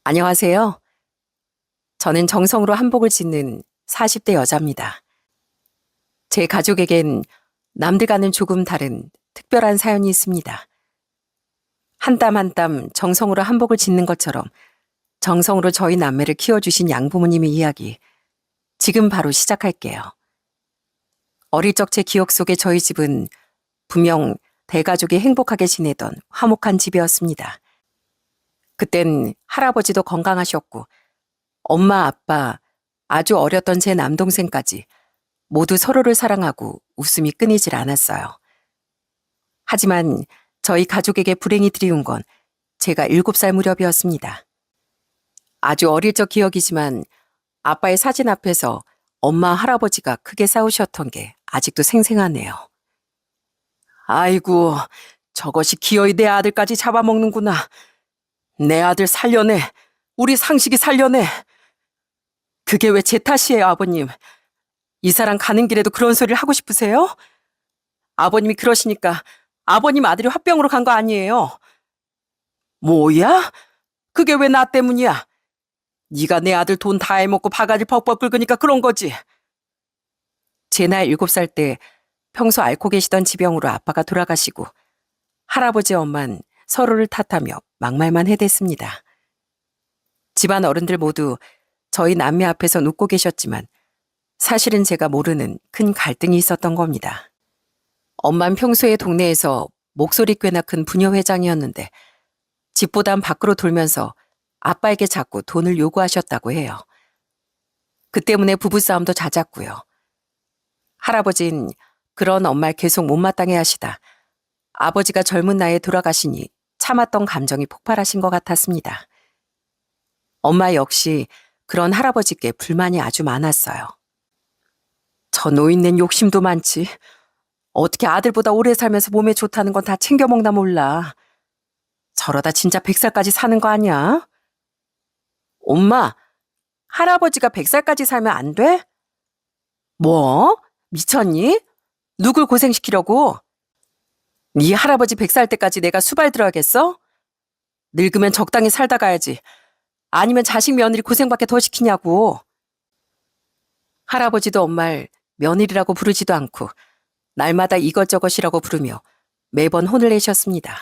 안녕하세요. 저는 정성으로 한복을 짓는 40대 여자입니다. 제 가족에겐 남들과는 조금 다른 특별한 사연이 있습니다. 한 땀 한 땀 정성으로 한복을 짓는 것처럼 정성으로 저희 남매를 키워주신 양부모님의 이야기, 지금 바로 시작할게요. 어릴 적 제 기억 속에 저희 집은 분명 대가족이 행복하게 지내던 화목한 집이었습니다. 그땐 할아버지도 건강하셨고 엄마, 아빠, 아주 어렸던 제 남동생까지 모두 서로를 사랑하고 웃음이 끊이질 않았어요. 하지만 저희 가족에게 불행이 들이온 건 제가 7살 무렵이었습니다. 아주 어릴 적 기억이지만 아빠의 사진 앞에서 엄마, 할아버지가 크게 싸우셨던 게 아직도 생생하네요. 아이고, 저것이 기어이 내 아들까지 잡아먹는구나. 내 아들 살려내. 우리 상식이 살려내. 그게 왜 제 탓이에요, 아버님. 이 사람 가는 길에도 그런 소리를 하고 싶으세요? 아버님이 그러시니까 아버님 아들이 화병으로 간 거 아니에요. 뭐야? 그게 왜 나 때문이야? 네가 내 아들 돈 다 해먹고 바가지 벅벅 긁으니까 그런 거지. 제 나이 7살 때 평소 앓고 계시던 지병으로 아빠가 돌아가시고 할아버지 엄만 서로를 탓하며 막말만 해댔습니다. 집안 어른들 모두 저희 남매 앞에서 웃고 계셨지만 사실은 제가 모르는 큰 갈등이 있었던 겁니다. 엄만 평소에 동네에서 목소리 꽤나 큰 부녀 회장이었는데 집보단 밖으로 돌면서 아빠에게 자꾸 돈을 요구하셨다고 해요. 그 때문에 부부싸움도 잦았고요. 할아버진 그런 엄마를 계속 못마땅해 하시다 아버지가 젊은 나이에 돌아가시니 참았던 감정이 폭발하신 것 같았습니다. 엄마 역시 그런 할아버지께 불만이 아주 많았어요. 저 노인넨 욕심도 많지. 어떻게 아들보다 오래 살면서 몸에 좋다는 건 다 챙겨 먹나 몰라. 저러다 진짜 100살까지 사는 거 아니야? 엄마, 할아버지가 100살까지 살면 안 돼? 뭐? 미쳤니? 누굴 고생시키려고? 네 할아버지 100살 때까지 내가 수발 들어야겠어? 늙으면 적당히 살다 가야지. 아니면 자식 며느리 고생밖에 더 시키냐고. 할아버지도 엄마를 며느리라고 부르지도 않고 날마다 이것저것이라고 부르며 매번 혼을 내셨습니다.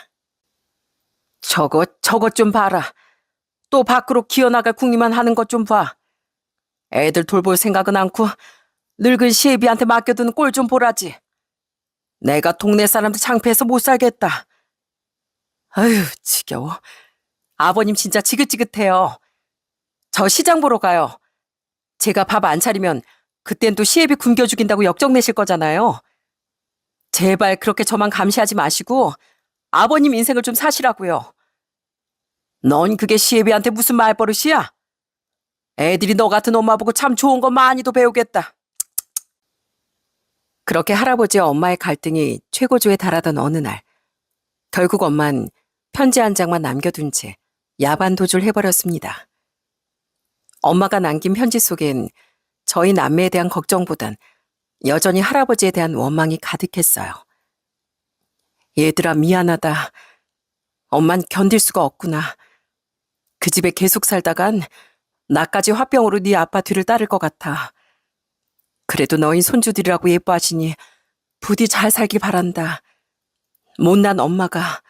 저것 좀 봐라. 또 밖으로 기어나갈 궁리만 하는 것 좀 봐. 애들 돌볼 생각은 않고 늙은 시애비한테 맡겨두는 꼴 좀 보라지. 내가 동네 사람들 창피해서 못 살겠다. 아휴, 지겨워. 아버님 진짜 지긋지긋해요. 저 시장 보러 가요. 제가 밥 안 차리면 그땐 또 시애비 굶겨 죽인다고 역정 내실 거잖아요. 제발 그렇게 저만 감시하지 마시고 아버님 인생을 좀 사시라고요. 넌 그게 시애비한테 무슨 말버릇이야? 애들이 너 같은 엄마 보고 참 좋은 거 많이도 배우겠다. 그렇게 할아버지와 엄마의 갈등이 최고조에 달하던 어느 날, 결국 엄만 편지 한 장만 남겨둔 채 야반 도주를 해버렸습니다. 엄마가 남긴 편지 속엔 저희 남매에 대한 걱정보단 여전히 할아버지에 대한 원망이 가득했어요. 얘들아, 미안하다. 엄만 견딜 수가 없구나. 그 집에 계속 살다간 나까지 화병으로 네 아빠 뒤를 따를 것 같아. 그래도 너희 손주들이라고 예뻐하시니 부디 잘 살길 바란다. 못난 엄마가.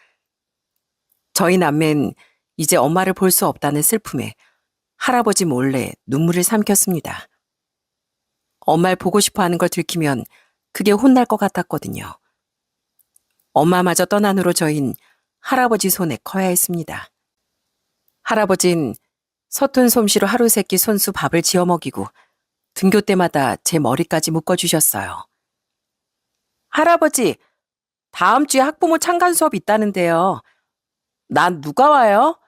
저희 남매는 이제 엄마를 볼 수 없다는 슬픔에 할아버지 몰래 눈물을 삼켰습니다. 엄마를 보고 싶어 하는 걸 들키면 그게 혼날 것 같았거든요. 엄마마저 떠난 후로 저흰 할아버지 손에 커야 했습니다. 할아버진 서툰 솜씨로 하루 세끼 손수 밥을 지어 먹이고 등교 때마다 제 머리까지 묶어주셨어요. 할아버지, 다음 주에 학부모 참관 수업 있다는데요. 난 누가 와요?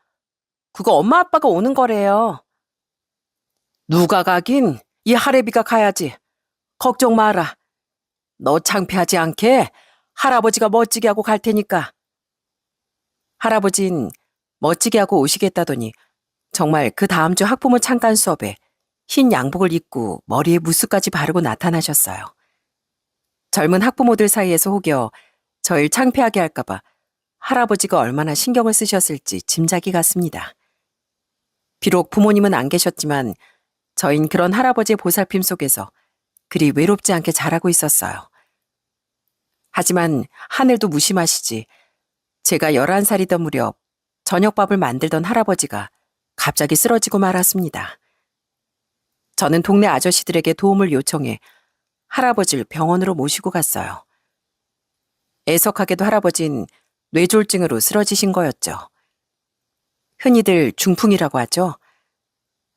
그거 엄마 아빠가 오는 거래요. 누가 가긴 이 할애비가 가야지. 걱정 마라. 너 창피하지 않게 할아버지가 멋지게 하고 갈 테니까. 할아버진 멋지게 하고 오시겠다더니 정말 그 다음 주 학부모 참관 수업에 흰 양복을 입고 머리에 무스까지 바르고 나타나셨어요. 젊은 학부모들 사이에서 혹여 저를 창피하게 할까봐 할아버지가 얼마나 신경을 쓰셨을지 짐작이 갔습니다. 비록 부모님은 안 계셨지만 저흰 그런 할아버지의 보살핌 속에서 그리 외롭지 않게 자라고 있었어요. 하지만 하늘도 무심하시지. 제가 11살이던 무렵 저녁밥을 만들던 할아버지가 갑자기 쓰러지고 말았습니다. 저는 동네 아저씨들에게 도움을 요청해 할아버지를 병원으로 모시고 갔어요. 애석하게도 할아버진 뇌졸중으로 쓰러지신 거였죠. 흔히들 중풍이라고 하죠.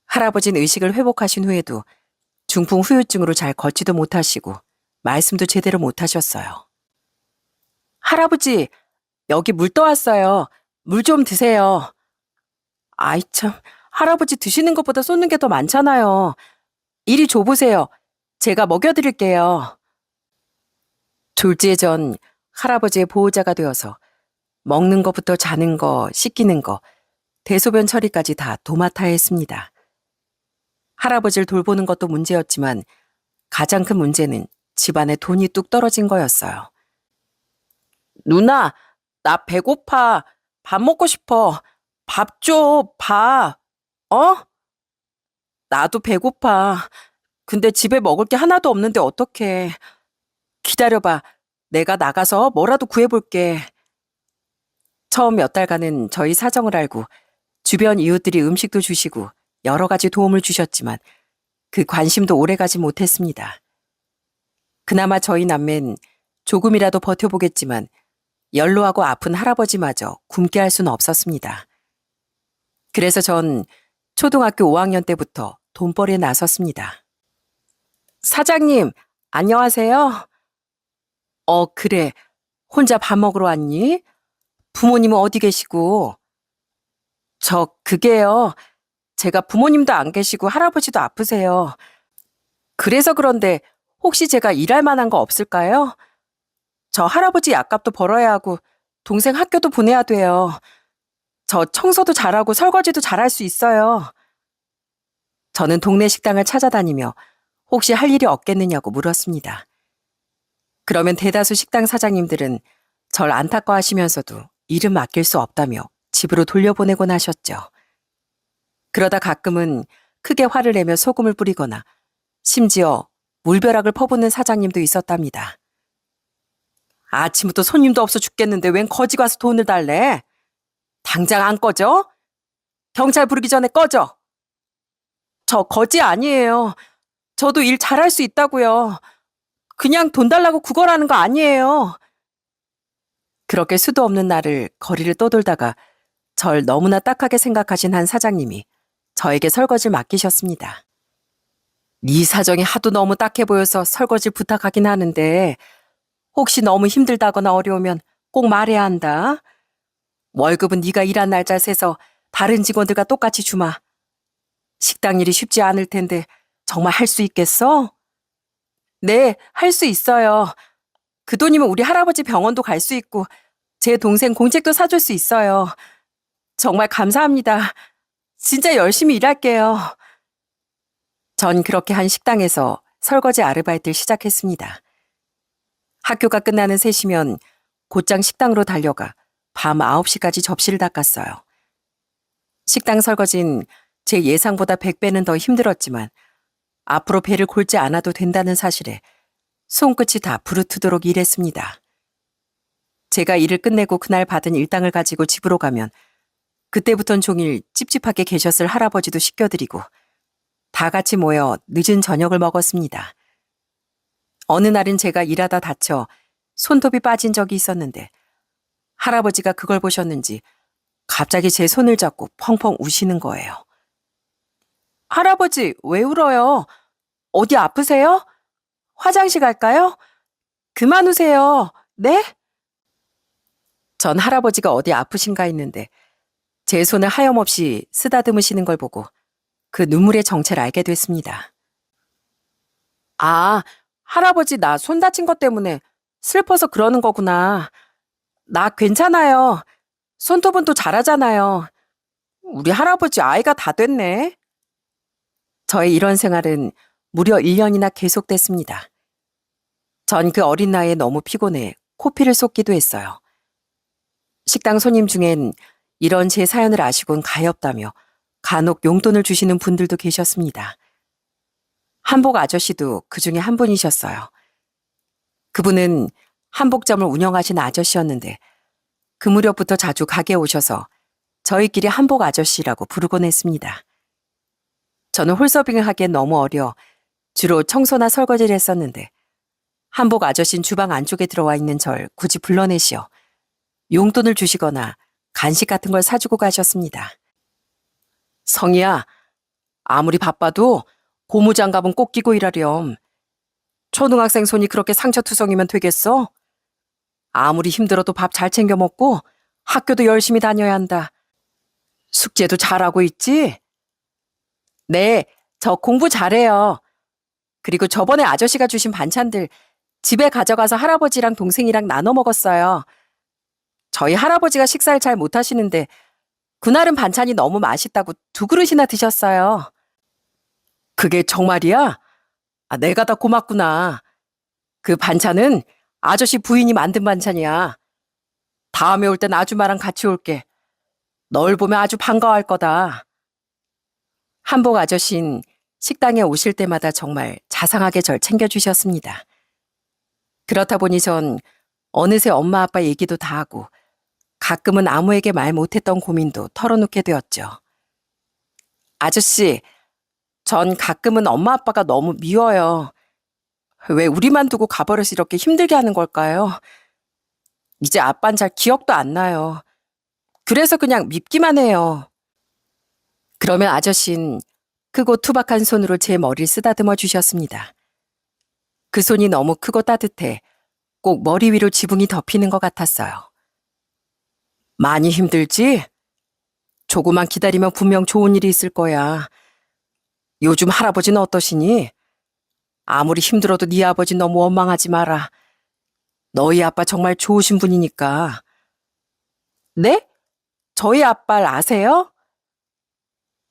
할아버진 의식을 회복하신 후에도 중풍 후유증으로 잘 걷지도 못하시고 말씀도 제대로 못하셨어요. 할아버지, 여기 물 떠왔어요. 물 좀 드세요. 아이 참, 할아버지 드시는 것보다 쏟는 게 더 많잖아요. 이리 줘보세요. 제가 먹여드릴게요. 졸지에 전 할아버지의 보호자가 되어서 먹는 것부터 자는 거, 씻기는 거, 대소변 처리까지 다 도맡아야 했습니다. 할아버지를 돌보는 것도 문제였지만 가장 큰 문제는 집안에 돈이 뚝 떨어진 거였어요. 누나, 나 배고파. 밥 먹고 싶어. 밥 줘, 밥. 어? 나도 배고파. 근데 집에 먹을 게 하나도 없는데 어떡해. 기다려봐. 내가 나가서 뭐라도 구해볼게. 처음 몇 달간은 저희 사정을 알고 주변 이웃들이 음식도 주시고 여러 가지 도움을 주셨지만 그 관심도 오래가지 못했습니다. 그나마 저희 남매는 조금이라도 버텨보겠지만 연로하고 아픈 할아버지마저 굶게 할 수는 없었습니다. 그래서 전 초등학교 5학년 때부터 돈벌이에 나섰습니다. 사장님, 안녕하세요. 그래. 혼자 밥 먹으러 왔니? 부모님은 어디 계시고? 그게요. 제가 부모님도 안 계시고 할아버지도 아프세요. 그래서 그런데 혹시 제가 일할 만한 거 없을까요? 저 할아버지 약값도 벌어야 하고 동생 학교도 보내야 돼요. 저 청소도 잘하고 설거지도 잘할 수 있어요. 저는 동네 식당을 찾아다니며 혹시 할 일이 없겠느냐고 물었습니다. 그러면 대다수 식당 사장님들은 절 안타까워하시면서도 일은 맡길 수 없다며 집으로 돌려보내곤 하셨죠. 그러다 가끔은 크게 화를 내며 소금을 뿌리거나 심지어 물벼락을 퍼붓는 사장님도 있었답니다. 아침부터 손님도 없어 죽겠는데 웬 거지 가서 돈을 달래? 당장 안 꺼져? 경찰 부르기 전에 꺼져. 저 거지 아니에요. 저도 일 잘할 수 있다고요. 그냥 돈 달라고 구걸하는 거 아니에요. 그렇게 수도 없는 날을 거리를 떠돌다가 절 너무나 딱하게 생각하신 한 사장님이 저에게 설거지를 맡기셨습니다. 네 사정이 하도 너무 딱해 보여서 설거지 부탁하긴 하는데 혹시 너무 힘들다거나 어려우면 꼭 말해야 한다. 월급은 네가 일한 날짜 세서 다른 직원들과 똑같이 주마. 식당 일이 쉽지 않을 텐데 정말 할 수 있겠어? 네, 할 수 있어요. 그 돈이면 우리 할아버지 병원도 갈 수 있고 제 동생 공책도 사줄 수 있어요. 정말 감사합니다. 진짜 열심히 일할게요. 전 그렇게 한 식당에서 설거지 아르바이트를 시작했습니다. 학교가 끝나는 3시면 곧장 식당으로 달려가 밤 9시까지 접시를 닦았어요. 식당 설거지는 제 예상보다 100배는 더 힘들었지만 앞으로 배를 골지 않아도 된다는 사실에 손끝이 다 부르트도록 일했습니다. 제가 일을 끝내고 그날 받은 일당을 가지고 집으로 가면 그때부턴 종일 찝찝하게 계셨을 할아버지도 씻겨드리고 다 같이 모여 늦은 저녁을 먹었습니다. 어느 날은 제가 일하다 다쳐 손톱이 빠진 적이 있었는데 할아버지가 그걸 보셨는지 갑자기 제 손을 잡고 펑펑 우시는 거예요. 할아버지, 왜 울어요? 어디 아프세요? 화장실 갈까요? 그만 우세요. 네? 전 할아버지가 어디 아프신가 했는데 제 손을 하염없이 쓰다듬으시는 걸 보고 그 눈물의 정체를 알게 됐습니다. 아, 할아버지 나 손 다친 것 때문에 슬퍼서 그러는 거구나. 나 괜찮아요. 손톱은 또 잘하잖아요. 우리 할아버지 아이가 다 됐네. 저의 이런 생활은 무려 1년이나 계속됐습니다. 전 그 어린 나이에 너무 피곤해 코피를 쏟기도 했어요. 식당 손님 중엔 이런 제 사연을 아시곤 가엾다며 간혹 용돈을 주시는 분들도 계셨습니다. 한복 아저씨도 그 중에 한 분이셨어요. 그분은 한복점을 운영하신 아저씨였는데 그 무렵부터 자주 가게에 오셔서 저희끼리 한복 아저씨라고 부르곤 했습니다. 저는 홀서빙을 하기엔 너무 어려 주로 청소나 설거지를 했었는데 한복 아저씨는 주방 안쪽에 들어와 있는 절 굳이 불러내시어 용돈을 주시거나 간식 같은 걸 사주고 가셨습니다. 성희야, 아무리 바빠도 고무장갑은 꼭 끼고 일하렴. 초등학생 손이 그렇게 상처투성이면 되겠어? 아무리 힘들어도 밥 잘 챙겨 먹고 학교도 열심히 다녀야 한다. 숙제도 잘하고 있지? 네, 저 공부 잘해요. 그리고 저번에 아저씨가 주신 반찬들 집에 가져가서 할아버지랑 동생이랑 나눠 먹었어요. 저희 할아버지가 식사를 잘 못하시는데 그날은 반찬이 너무 맛있다고 2그릇이나 드셨어요. 그게 정말이야? 아, 내가 다 고맙구나. 그 반찬은 아저씨 부인이 만든 반찬이야. 다음에 올 땐 아줌마랑 같이 올게. 널 보면 아주 반가워할 거다. 한복 아저씨는 식당에 오실 때마다 정말 자상하게 절 챙겨주셨습니다. 그렇다 보니 전 어느새 엄마 아빠 얘기도 다 하고 가끔은 아무에게 말 못했던 고민도 털어놓게 되었죠. 아저씨, 전 가끔은 엄마 아빠가 너무 미워요. 왜 우리만 두고 가버려서 이렇게 힘들게 하는 걸까요? 이제 아빠는 잘 기억도 안 나요. 그래서 그냥 밉기만 해요. 그러면 아저씨는 크고 투박한 손으로 제 머리를 쓰다듬어 주셨습니다. 그 손이 너무 크고 따뜻해 꼭 머리 위로 지붕이 덮이는 것 같았어요. 많이 힘들지? 조금만 기다리면 분명 좋은 일이 있을 거야. 요즘 할아버지는 어떠시니? 아무리 힘들어도 네 아버지 너무 원망하지 마라. 너희 아빠 정말 좋으신 분이니까. 네? 저희 아빠를 아세요?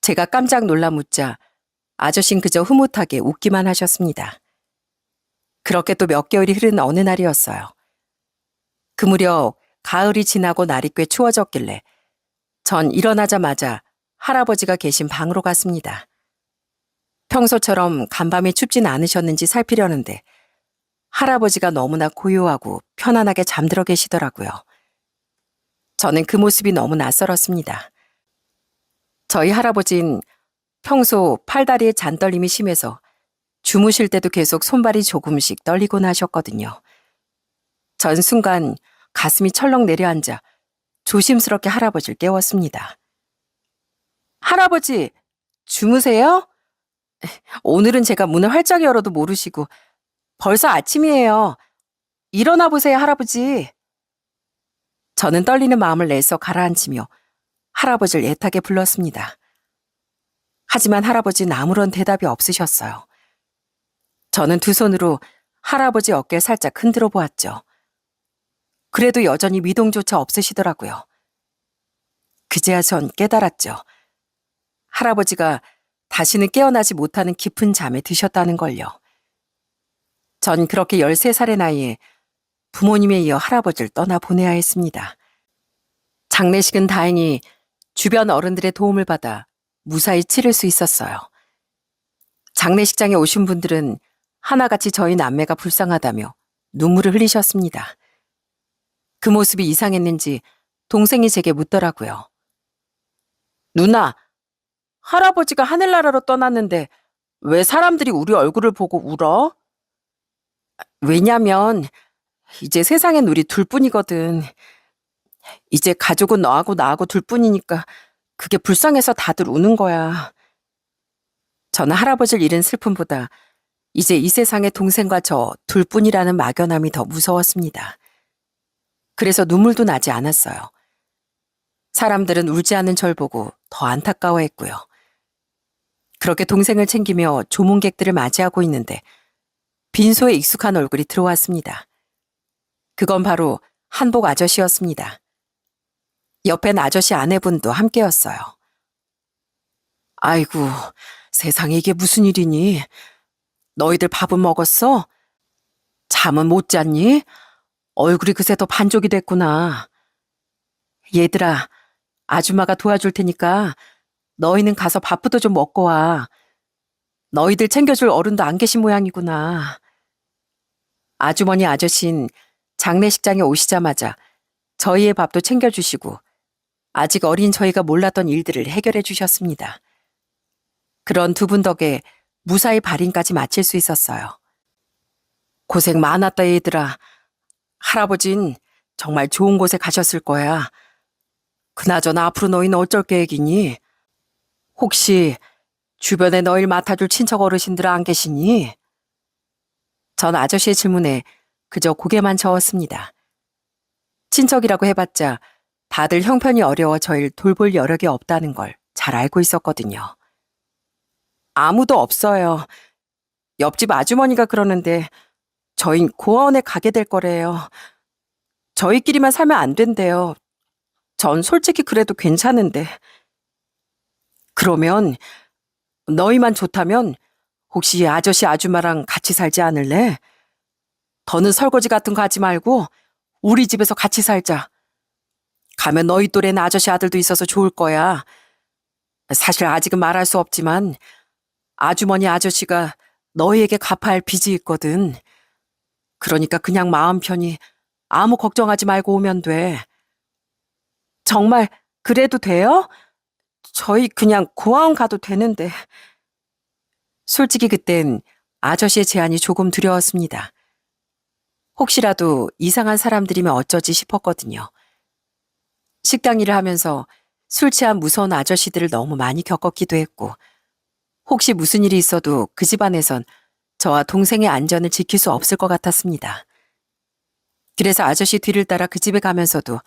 제가 깜짝 놀라 묻자 아저씨는 그저 흐뭇하게 웃기만 하셨습니다. 그렇게 또 몇 개월이 흐른 어느 날이었어요. 그 무렵 가을이 지나고 날이 꽤 추워졌길래 전 일어나자마자 할아버지가 계신 방으로 갔습니다. 평소처럼 간밤에 춥진 않으셨는지 살피려는데 할아버지가 너무나 고요하고 편안하게 잠들어 계시더라고요. 저는 그 모습이 너무 낯설었습니다. 저희 할아버진 평소 팔다리에 잔떨림이 심해서 주무실 때도 계속 손발이 조금씩 떨리곤 하셨거든요. 전 순간 가슴이 철렁 내려앉아 조심스럽게 할아버지를 깨웠습니다. 할아버지, 주무세요? 오늘은 제가 문을 활짝 열어도 모르시고 벌써 아침이에요. 일어나 보세요, 할아버지. 저는 떨리는 마음을 내서 가라앉히며 할아버지를 애타게 불렀습니다. 하지만 할아버지는 아무런 대답이 없으셨어요. 저는 두 손으로 할아버지 어깨를 살짝 흔들어 보았죠. 그래도 여전히 미동조차 없으시더라고요. 그제야 전 깨달았죠. 할아버지가 다시는 깨어나지 못하는 깊은 잠에 드셨다는 걸요. 전 그렇게 13살의 나이에 부모님에 이어 할아버지를 떠나보내야 했습니다. 장례식은 다행히 주변 어른들의 도움을 받아 무사히 치를 수 있었어요. 장례식장에 오신 분들은 하나같이 저희 남매가 불쌍하다며 눈물을 흘리셨습니다. 그 모습이 이상했는지 동생이 제게 묻더라고요. 누나, 할아버지가 하늘나라로 떠났는데 왜 사람들이 우리 얼굴을 보고 울어? 왜냐면 이제 세상엔 우리 둘뿐이거든. 이제 가족은 너하고 나하고 둘뿐이니까 그게 불쌍해서 다들 우는 거야. 저는 할아버지를 잃은 슬픔보다 이제 이 세상에 동생과 저 둘뿐이라는 막연함이 더 무서웠습니다. 그래서 눈물도 나지 않았어요. 사람들은 울지 않는 절 보고 더 안타까워했고요. 그렇게 동생을 챙기며 조문객들을 맞이하고 있는데 빈소에 익숙한 얼굴이 들어왔습니다. 그건 바로 한복 아저씨였습니다. 옆엔 아저씨 아내분도 함께였어요. 아이고, 세상에 이게 무슨 일이니? 너희들 밥은 먹었어? 잠은 못 잤니? 얼굴이 그새 더 반쪽이 됐구나. 얘들아, 아줌마가 도와줄 테니까 너희는 가서 밥부터 좀 먹고 와. 너희들 챙겨줄 어른도 안 계신 모양이구나. 아주머니 아저씨는 장례식장에 오시자마자 저희의 밥도 챙겨주시고 아직 어린 저희가 몰랐던 일들을 해결해 주셨습니다. 그런 두 분 덕에 무사히 발인까지 마칠 수 있었어요. 고생 많았다 얘들아. 할아버진 정말 좋은 곳에 가셨을 거야. 그나저나 앞으로 너희는 어쩔 계획이니? 혹시 주변에 너희를 맡아줄 친척 어르신들 안 계시니? 전 아저씨의 질문에 그저 고개만 저었습니다. 친척이라고 해봤자 다들 형편이 어려워 저희를 돌볼 여력이 없다는 걸 잘 알고 있었거든요. 아무도 없어요. 옆집 아주머니가 그러는데 저흰 고아원에 가게 될 거래요. 저희끼리만 살면 안 된대요. 전 솔직히 그래도 괜찮은데. 그러면 너희만 좋다면 혹시 아저씨 아줌마랑 같이 살지 않을래? 더는 설거지 같은 거 하지 말고 우리 집에서 같이 살자. 가면 너희 또래는 아저씨 아들도 있어서 좋을 거야. 사실 아직은 말할 수 없지만 아주머니 아저씨가 너희에게 갚아야 할 빚이 있거든. 그러니까 그냥 마음 편히 아무 걱정하지 말고 오면 돼. 정말 그래도 돼요? 저희 그냥 고아원 가도 되는데. 솔직히 그땐 아저씨의 제안이 조금 두려웠습니다. 혹시라도 이상한 사람들이면 어쩌지 싶었거든요. 식당 일을 하면서 술 취한 무서운 아저씨들을 너무 많이 겪었기도 했고, 혹시 무슨 일이 있어도 그 집안에선 저와 동생의 안전을 지킬 수 없을 것 같았습니다. 그래서 아저씨 뒤를 따라 그 집에 가면서도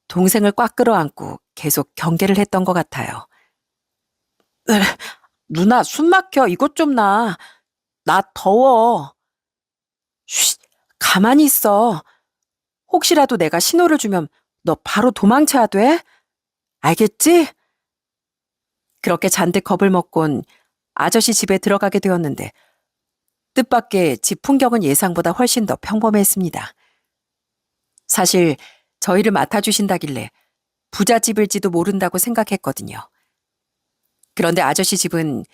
동생을 꽉 끌어안고 계속 경계를 했던 것 같아요. 누나, 숨 막혀. 이것 좀 나. 나 더워. 쉿, 가만히 있어. 혹시라도 내가 신호를 주면 너 바로 도망쳐야 돼? 알겠지? 그렇게 잔뜩 겁을 먹곤 아저씨 집에 들어가게 되었는데 뜻밖의 집 풍경은 예상보다 훨씬 더 평범했습니다. 사실 저희를 맡아주신다길래 부잣집일지도 모른다고 생각했거든요. 그런데 아저씨 집은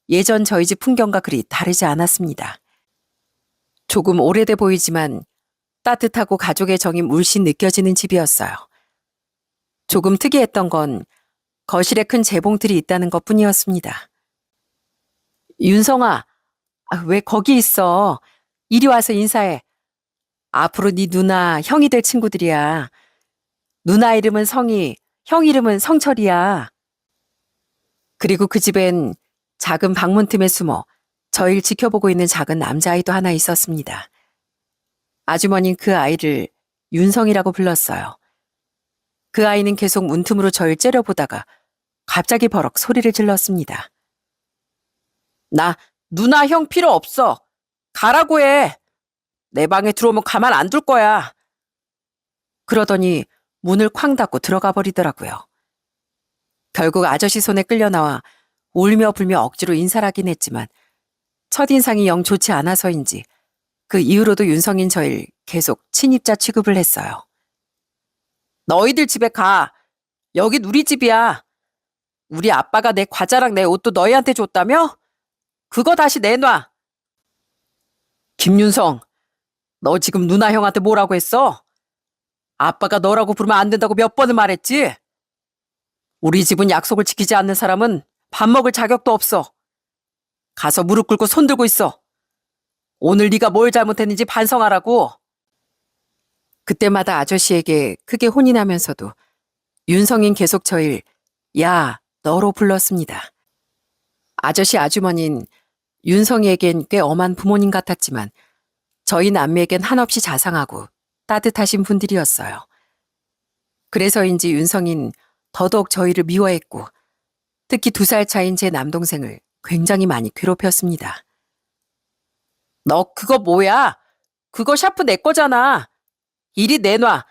예전 저희 집 풍경과 그리 다르지 않았습니다. 조금 오래돼 보이지만 따뜻하고 가족의 정이 물씬 느껴지는 집이었어요. 조금 특이했던 건 거실에 큰 재봉틀이 있다는 것뿐이었습니다. 윤성아, 왜 거기 있어? 이리 와서 인사해. 앞으로 네 누나, 형이 될 친구들이야. 누나 이름은 성희, 형 이름은 성철이야. 그리고 그 집엔 작은 방문 틈에 숨어 저희를 지켜보고 있는 작은 남자아이도 하나 있었습니다. 아주머니는 그 아이를 윤성이라고 불렀어요. 그 아이는 계속 문틈으로 저를 째려보다가 갑자기 버럭 소리를 질렀습니다. 나 누나 형 필요 없어. 가라고 해. 내 방에 들어오면 가만 안 둘 거야. 그러더니 문을 쾅 닫고 들어가 버리더라고요. 결국 아저씨 손에 끌려 나와 울며 불며 억지로 인사를 하긴 했지만 첫인상이 영 좋지 않아서인지 그 이후로도 윤성인 저를 계속 친입자 취급을 했어요. 너희들 집에 가. 여긴 우리 집이야. 우리 아빠가 내 과자랑 내 옷도 너희한테 줬다며? 그거 다시 내놔. 김윤성, 너 지금 누나 형한테 뭐라고 했어? 아빠가 너라고 부르면 안 된다고 몇 번을 말했지? 우리 집은 약속을 지키지 않는 사람은 밥 먹을 자격도 없어. 가서 무릎 꿇고 손 들고 있어. 오늘 네가 뭘 잘못했는지 반성하라고. 그때마다 아저씨에게 크게 혼이 나면서도 윤성인 계속 저를 야, 너로 불렀습니다. 아저씨 아주머니는 윤성이에겐 꽤 엄한 부모님 같았지만 저희 남매에겐 한없이 자상하고 따뜻하신 분들이었어요. 그래서인지 윤성인 더더욱 저희를 미워했고 특히 2살 차인 제 남동생을 굉장히 많이 괴롭혔습니다. 너 그거 뭐야? 그거 샤프 내 거잖아. 이리 내놔.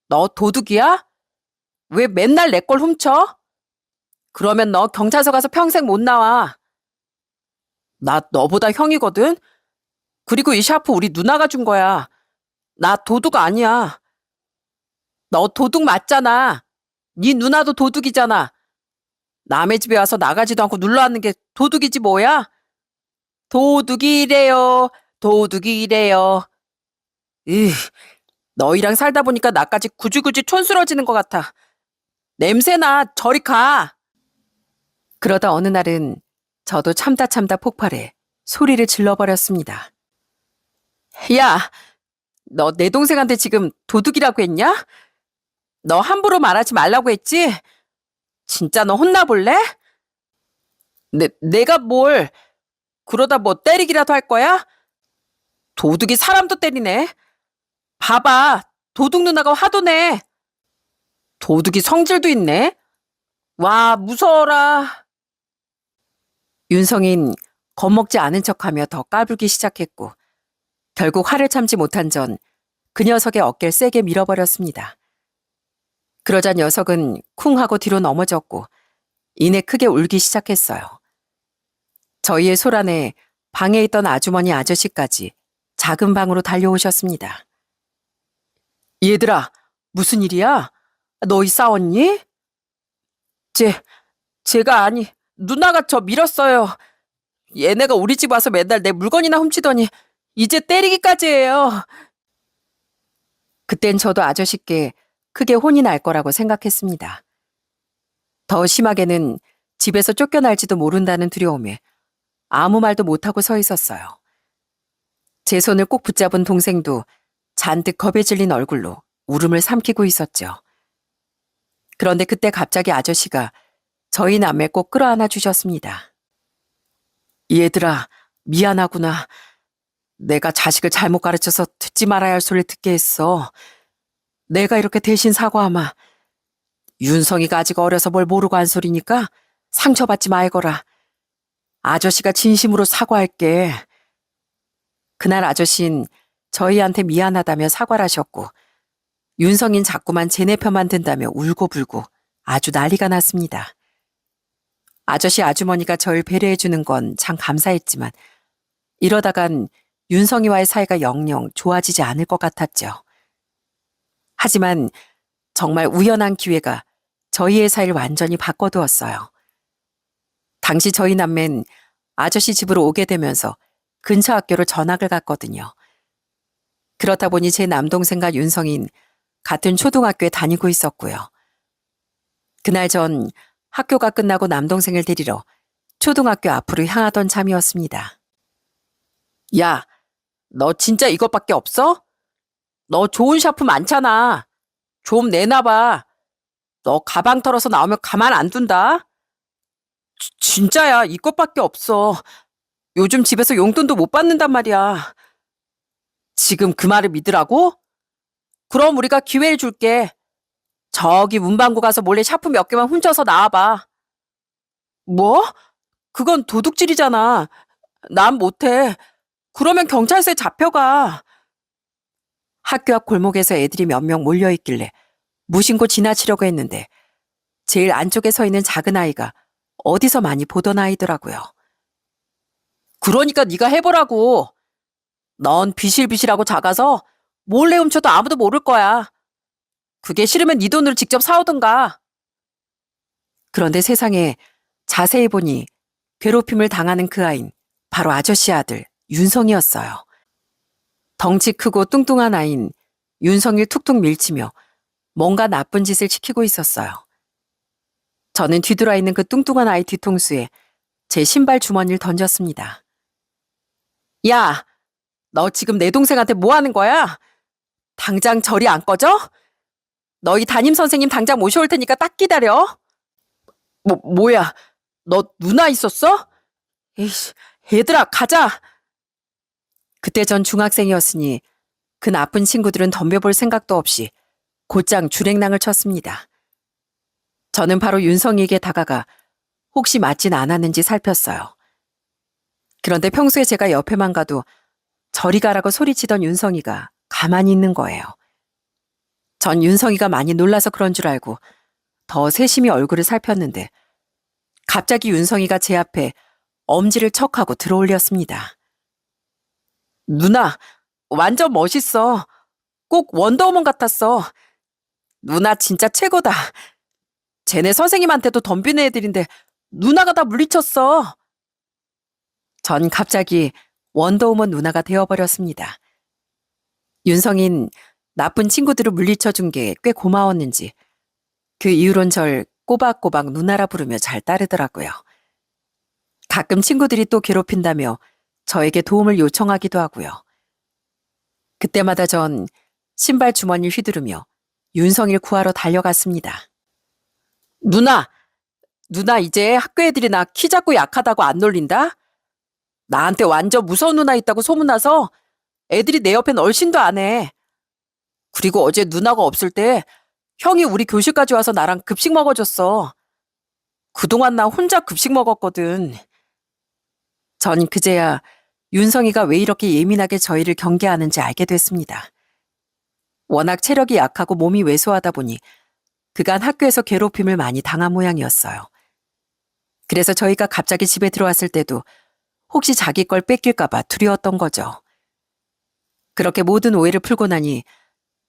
너 도둑이야? 왜 맨날 내 걸 훔쳐? 그러면 너 경찰서 가서 평생 못 나와. 나 너보다 형이거든? 그리고 이 샤프 우리 누나가 준 거야. 나 도둑 아니야. 너 도둑 맞잖아. 네 누나도 도둑이잖아. 남의 집에 와서 나가지도 않고 눌러앉는 게 도둑이지 뭐야? 도둑이래요. 도둑이래요. 으, 너희랑 살다 보니까 나까지 굳이 촌스러워지는 것 같아. 냄새나, 저리 가. 그러다 어느 날은 저도 참다 폭발해 소리를 질러버렸습니다. 야, 너 내 동생한테 지금 도둑이라고 했냐? 너 함부로 말하지 말라고 했지? 진짜 너 혼나볼래? 내가 뭘, 그러다 뭐 때리기라도 할 거야? 도둑이 사람도 때리네. 봐봐, 도둑 누나가 화도 내. 도둑이 성질도 있네. 와, 무서워라. 윤성인 겁먹지 않은 척하며 더 까불기 시작했고 결국 화를 참지 못한 전 그 녀석의 어깨를 세게 밀어버렸습니다. 그러자 녀석은 쿵 하고 뒤로 넘어졌고 이내 크게 울기 시작했어요. 저희의 소란에 방에 있던 아주머니 아저씨까지 작은 방으로 달려오셨습니다. 얘들아, 무슨 일이야? 너희 싸웠니? 제가 아니, 누나가 저 밀었어요. 얘네가 우리 집 와서 맨날 내 물건이나 훔치더니 이제 때리기까지 해요. 그땐 저도 아저씨께 크게 혼이 날 거라고 생각했습니다. 더 심하게는 집에서 쫓겨날지도 모른다는 두려움에 아무 말도 못하고 서 있었어요. 제 손을 꼭 붙잡은 동생도 잔뜩 겁에 질린 얼굴로 울음을 삼키고 있었죠. 그런데 그때 갑자기 아저씨가 저희 남매 꼭 끌어안아 주셨습니다. 얘들아, 미안하구나. 내가 자식을 잘못 가르쳐서 듣지 말아야 할 소리를 듣게 했어. 내가 이렇게 대신 사과하마. 윤성이가 아직 어려서 뭘 모르고 한 소리니까 상처받지 말거라. 아저씨가 진심으로 사과할게. 그날 아저씨는 저희한테 미안하다며 사과를 하셨고 윤성인 자꾸만 쟤네 편만 든다며 울고불고 아주 난리가 났습니다. 아저씨 아주머니가 절 배려해주는 건 참 감사했지만 이러다간 윤성이와의 사이가 영영 좋아지지 않을 것 같았죠. 하지만 정말 우연한 기회가 저희의 사이를 완전히 바꿔두었어요. 당시 저희 남매는 아저씨 집으로 오게 되면서 근처 학교로 전학을 갔거든요. 그렇다 보니 제 남동생과 윤성인 같은 초등학교에 다니고 있었고요. 그날 전 학교가 끝나고 남동생을 데리러 초등학교 앞으로 향하던 참이었습니다. 야, 너 진짜 이것밖에 없어? 너 좋은 샤프 많잖아. 좀 내놔봐. 너 가방 털어서 나오면 가만 안 둔다. 진짜야, 이것밖에 없어. 요즘 집에서 용돈도 못 받는단 말이야. 지금 그 말을 믿으라고? 그럼 우리가 기회를 줄게. 저기 문방구 가서 몰래 샤프 몇 개만 훔쳐서 나와봐. 뭐? 그건 도둑질이잖아. 난 못해. 그러면 경찰서에 잡혀가. 학교 앞 골목에서 애들이 몇 명 몰려있길래 무심코 지나치려고 했는데 제일 안쪽에 서 있는 작은 아이가 어디서 많이 보던 아이더라고요. 그러니까 네가 해보라고. 넌 비실비실하고 작아서 몰래 훔쳐도 아무도 모를 거야. 그게 싫으면 네 돈으로 직접 사오든가. 그런데 세상에 자세히 보니 괴롭힘을 당하는 그 아이는 바로 아저씨 아들 윤성이었어요. 덩치 크고 뚱뚱한 아이는 윤성이를 툭툭 밀치며 뭔가 나쁜 짓을 시키고 있었어요. 저는 뒤돌아 있는 그 뚱뚱한 아이 뒤통수에 제 신발 주머니를 던졌습니다. 야, 너 지금 내 동생한테 뭐 하는 거야? 당장 저리 안 꺼져? 너희 담임선생님 당장 모셔올 테니까 딱 기다려. 뭐야? 너 누나 있었어? 에이씨, 얘들아, 가자. 그때 전 중학생이었으니 그 나쁜 친구들은 덤벼볼 생각도 없이 곧장 줄행랑을 쳤습니다. 저는 바로 윤성이에게 다가가 혹시 맞진 않았는지 살폈어요. 그런데 평소에 제가 옆에만 가도 저리 가라고 소리치던 윤성이가 가만히 있는 거예요. 전 윤성이가 많이 놀라서 그런 줄 알고 더 세심히 얼굴을 살폈는데 갑자기 윤성이가 제 앞에 엄지를 척하고 들어올렸습니다. 누나, 완전 멋있어. 꼭 원더우먼 같았어. 누나 진짜 최고다. 쟤네 선생님한테도 덤비는 애들인데 누나가 다 물리쳤어. 전 갑자기 원더우먼 누나가 되어버렸습니다. 윤성인 나쁜 친구들을 물리쳐준 게 꽤 고마웠는지 그 이후론 절 꼬박꼬박 누나라 부르며 잘 따르더라고요. 가끔 친구들이 또 괴롭힌다며 저에게 도움을 요청하기도 하고요. 그때마다 전 신발 주머니를 휘두르며 윤성이를 구하러 달려갔습니다. 누나 이제 학교 애들이 나 키 작고 약하다고 안 놀린다? 나한테 완전 무서운 누나 있다고 소문나서 애들이 내 옆엔 얼씬도 안 해. 그리고 어제 누나가 없을 때 형이 우리 교실까지 와서 나랑 급식 먹어줬어. 그동안 나 혼자 급식 먹었거든. 전 그제야 윤성이가 왜 이렇게 예민하게 저희를 경계하는지 알게 됐습니다. 워낙 체력이 약하고 몸이 왜소하다 보니 그간 학교에서 괴롭힘을 많이 당한 모양이었어요. 그래서 저희가 갑자기 집에 들어왔을 때도 혹시 자기 걸 뺏길까봐 두려웠던 거죠. 그렇게 모든 오해를 풀고 나니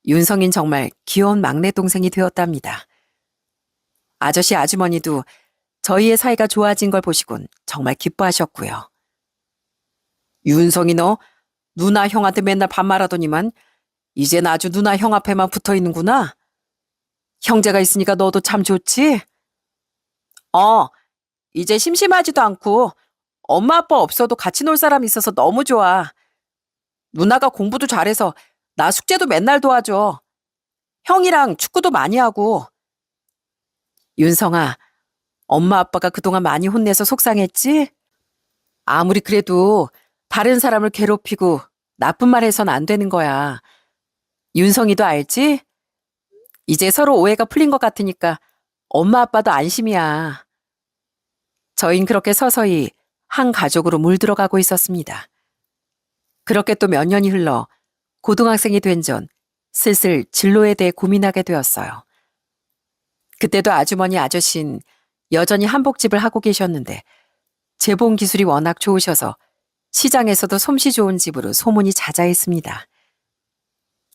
윤성인 정말 귀여운 막내 동생이 되었답니다. 아저씨 아주머니도 저희의 사이가 좋아진 걸 보시곤 정말 기뻐하셨고요. 윤성이 너 누나 형한테 맨날 반말하더니만 이젠 아주 누나 형 앞에만 붙어 있는구나. 형제가 있으니까 너도 참 좋지? 이제 심심하지도 않고 엄마 아빠 없어도 같이 놀 사람이 있어서 너무 좋아. 누나가 공부도 잘해서 나 숙제도 맨날 도와줘. 형이랑 축구도 많이 하고. 윤성아, 엄마 아빠가 그동안 많이 혼내서 속상했지? 아무리 그래도 다른 사람을 괴롭히고 나쁜 말 해선 안 되는 거야. 윤성이도 알지? 이제 서로 오해가 풀린 것 같으니까 엄마 아빠도 안심이야. 저흰 그렇게 서서히 한 가족으로 물들어가고 있었습니다. 그렇게 또 몇 년이 흘러 고등학생이 된 전 슬슬 진로에 대해 고민하게 되었어요. 그때도 아주머니 아저씨는 여전히 한복집을 하고 계셨는데 재봉 기술이 워낙 좋으셔서 시장에서도 솜씨 좋은 집으로 소문이 자자했습니다.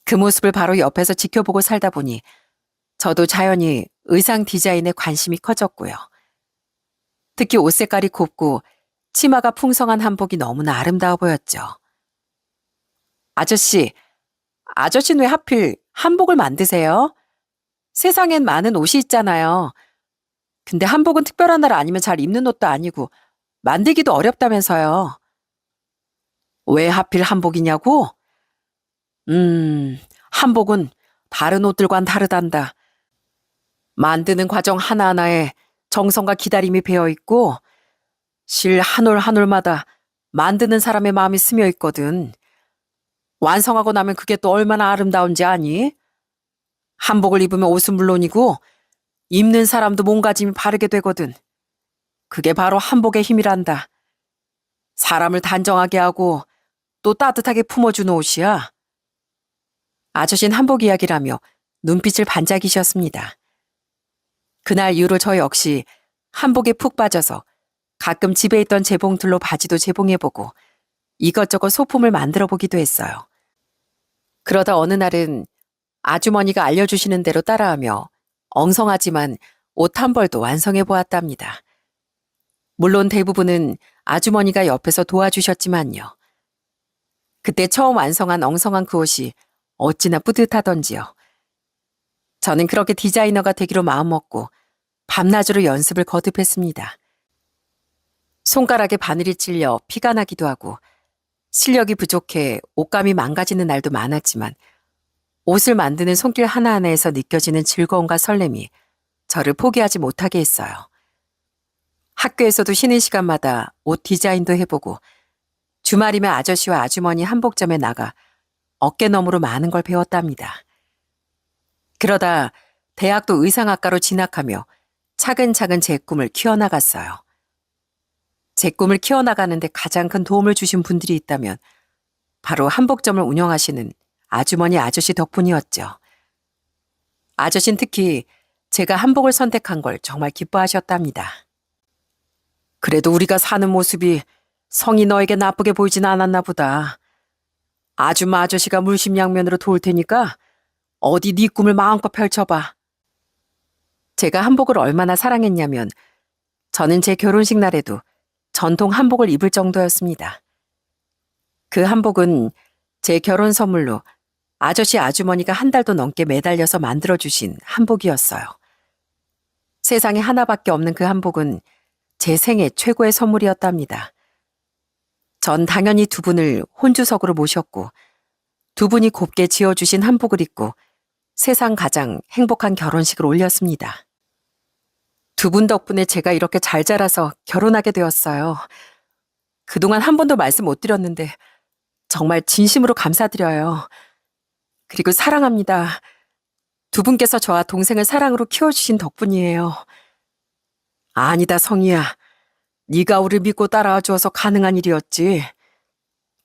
그 모습을 바로 옆에서 지켜보고 살다 보니 저도 자연히 의상 디자인에 관심이 커졌고요. 특히 옷 색깔이 곱고 치마가 풍성한 한복이 너무나 아름다워 보였죠. 아저씨는 왜 하필 한복을 만드세요? 세상엔 많은 옷이 있잖아요. 근데 한복은 특별한 날 아니면 잘 입는 옷도 아니고 만들기도 어렵다면서요. 왜 하필 한복이냐고? 한복은 다른 옷들과는 다르단다. 만드는 과정 하나하나에 정성과 기다림이 배어 있고 실 한 올 한 올마다 만드는 사람의 마음이 스며 있거든. 완성하고 나면 그게 또 얼마나 아름다운지 아니? 한복을 입으면 옷은 물론이고 입는 사람도 몸가짐이 바르게 되거든. 그게 바로 한복의 힘이란다. 사람을 단정하게 하고 또 따뜻하게 품어주는 옷이야. 아저씨는 한복 이야기라며 눈빛을 반짝이셨습니다. 그날 이후로 저 역시 한복에 푹 빠져서 가끔 집에 있던 재봉틀로 바지도 재봉해보고 이것저것 소품을 만들어 보기도 했어요. 그러다 어느 날은 아주머니가 알려주시는 대로 따라하며 엉성하지만 옷 한 벌도 완성해 보았답니다. 물론 대부분은 아주머니가 옆에서 도와주셨지만요. 그때 처음 완성한 엉성한 그 옷이 어찌나 뿌듯하던지요. 저는 그렇게 디자이너가 되기로 마음먹고 밤낮으로 연습을 거듭했습니다. 손가락에 바늘이 찔려 피가 나기도 하고 실력이 부족해 옷감이 망가지는 날도 많았지만 옷을 만드는 손길 하나하나에서 느껴지는 즐거움과 설렘이 저를 포기하지 못하게 했어요. 학교에서도 쉬는 시간마다 옷 디자인도 해보고 주말이면 아저씨와 아주머니 한복점에 나가 어깨너머로 많은 걸 배웠답니다. 그러다 대학도 의상학과로 진학하며 차근차근 제 꿈을 키워나갔어요. 제 꿈을 키워나가는데 가장 큰 도움을 주신 분들이 있다면 바로 한복점을 운영하시는 아주머니 아저씨 덕분이었죠. 아저씨는 특히 제가 한복을 선택한 걸 정말 기뻐하셨답니다. 그래도 우리가 사는 모습이 성이 너에게 나쁘게 보이진 않았나 보다. 아줌마 아저씨가 물심양면으로 도울 테니까 어디 네 꿈을 마음껏 펼쳐봐. 제가 한복을 얼마나 사랑했냐면 저는 제 결혼식 날에도 전통 한복을 입을 정도였습니다. 그 한복은 제 결혼 선물로 아저씨 아주머니가 한 달도 넘게 매달려서 만들어주신 한복이었어요. 세상에 하나밖에 없는 그 한복은 제 생애 최고의 선물이었답니다. 전 당연히 두 분을 혼주석으로 모셨고 두 분이 곱게 지어주신 한복을 입고 세상 가장 행복한 결혼식을 올렸습니다. 두 분 덕분에 제가 이렇게 잘 자라서 결혼하게 되었어요. 그동안 한 번도 말씀 못 드렸는데 정말 진심으로 감사드려요. 그리고 사랑합니다. 두 분께서 저와 동생을 사랑으로 키워주신 덕분이에요. 아니다, 성희야. 네가 우릴 믿고 따라와 주어서 가능한 일이었지.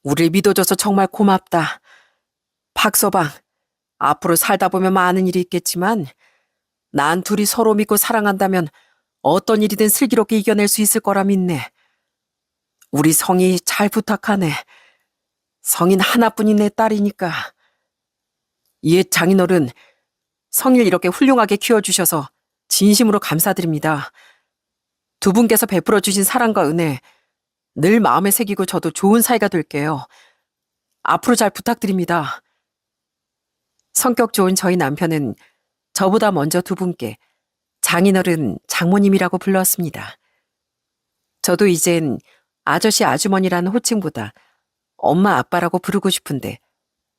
우릴 믿어줘서 정말 고맙다. 박서방, 앞으로 살다 보면 많은 일이 있겠지만 난 둘이 서로 믿고 사랑한다면 어떤 일이든 슬기롭게 이겨낼 수 있을 거라 믿네. 우리 성희 잘 부탁하네. 성인 하나뿐인 내 딸이니까. 옛 장인어른, 성일 이렇게 훌륭하게 키워주셔서 진심으로 감사드립니다. 두 분께서 베풀어 주신 사랑과 은혜 늘 마음에 새기고 저도 좋은 사이가 될게요. 앞으로 잘 부탁드립니다. 성격 좋은 저희 남편은 저보다 먼저 두 분께 장인어른, 장모님이라고 불렀습니다. 저도 이젠 아저씨 아주머니라는 호칭보다 엄마 아빠라고 부르고 싶은데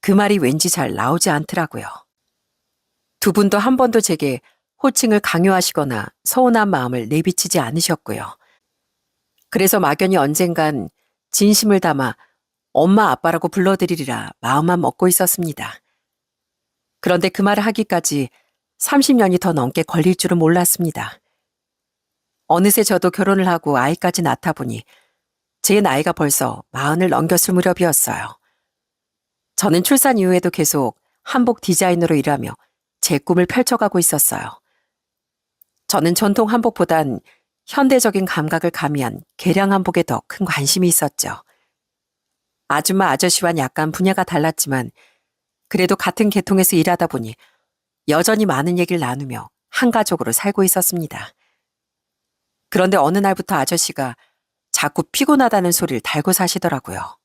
그 말이 왠지 잘 나오지 않더라고요. 두 분도 한 번도 제게 호칭을 강요하시거나 서운한 마음을 내비치지 않으셨고요. 그래서 막연히 언젠간 진심을 담아 엄마 아빠라고 불러드리리라 마음만 먹고 있었습니다. 그런데 그 말을 하기까지 30년이 더 넘게 걸릴 줄은 몰랐습니다. 어느새 저도 결혼을 하고 아이까지 낳다 보니 제 나이가 벌써 40을 넘겼을 무렵이었어요. 저는 출산 이후에도 계속 한복 디자이너로 일하며 제 꿈을 펼쳐가고 있었어요. 저는 전통 한복보단 현대적인 감각을 가미한 개량 한복에 더 큰 관심이 있었죠. 아줌마 아저씨와는 약간 분야가 달랐지만 그래도 같은 계통에서 일하다 보니 여전히 많은 얘기를 나누며 한 가족으로 살고 있었습니다. 그런데 어느 날부터 아저씨가 자꾸 피곤하다는 소리를 달고 사시더라고요.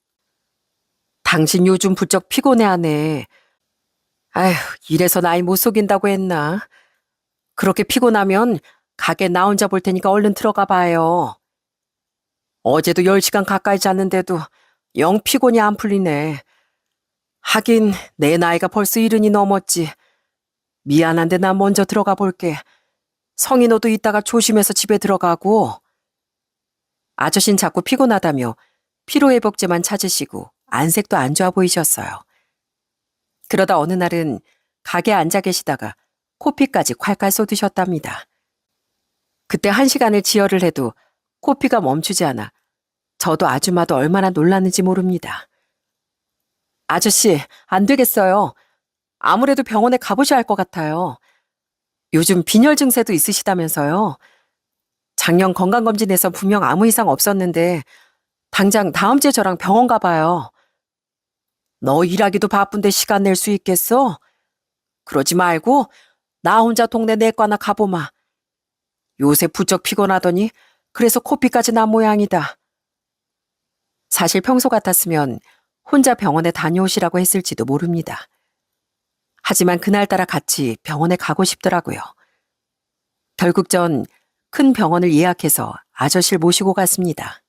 당신 요즘 부쩍 피곤해하네. 아휴, 이래서 나이 못 속인다고 했나? 그렇게 피곤하면 가게 나 혼자 볼 테니까 얼른 들어가 봐요. 어제도 10시간 가까이 잤는데도 영 피곤이 안 풀리네. 하긴 내 나이가 벌써 70이 넘었지. 미안한데 나 먼저 들어가 볼게. 성희 너도 이따가 조심해서 집에 들어가고. 아저씨는 자꾸 피곤하다며 피로회복제만 찾으시고 안색도 안 좋아 보이셨어요. 그러다 어느 날은 가게에 앉아 계시다가 코피까지 콸콸 쏟으셨답니다. 그때 1시간을 지혈을 해도 코피가 멈추지 않아 저도 아줌마도 얼마나 놀랐는지 모릅니다. 아저씨, 안 되겠어요. 아무래도 병원에 가보셔야 할 것 같아요. 요즘 빈혈 증세도 있으시다면서요. 작년 건강검진에서 분명 아무 이상 없었는데 당장 다음 주에 저랑 병원 가봐요. 너 일하기도 바쁜데 시간 낼 수 있겠어? 그러지 말고 나 혼자 동네 내과나 가보마. 요새 부쩍 피곤하더니 그래서 코피까지 난 모양이다. 사실 평소 같았으면 혼자 병원에 다녀오시라고 했을지도 모릅니다. 하지만 그날따라 같이 병원에 가고 싶더라고요. 결국 전 큰 병원을 예약해서 아저씨를 모시고 갔습니다.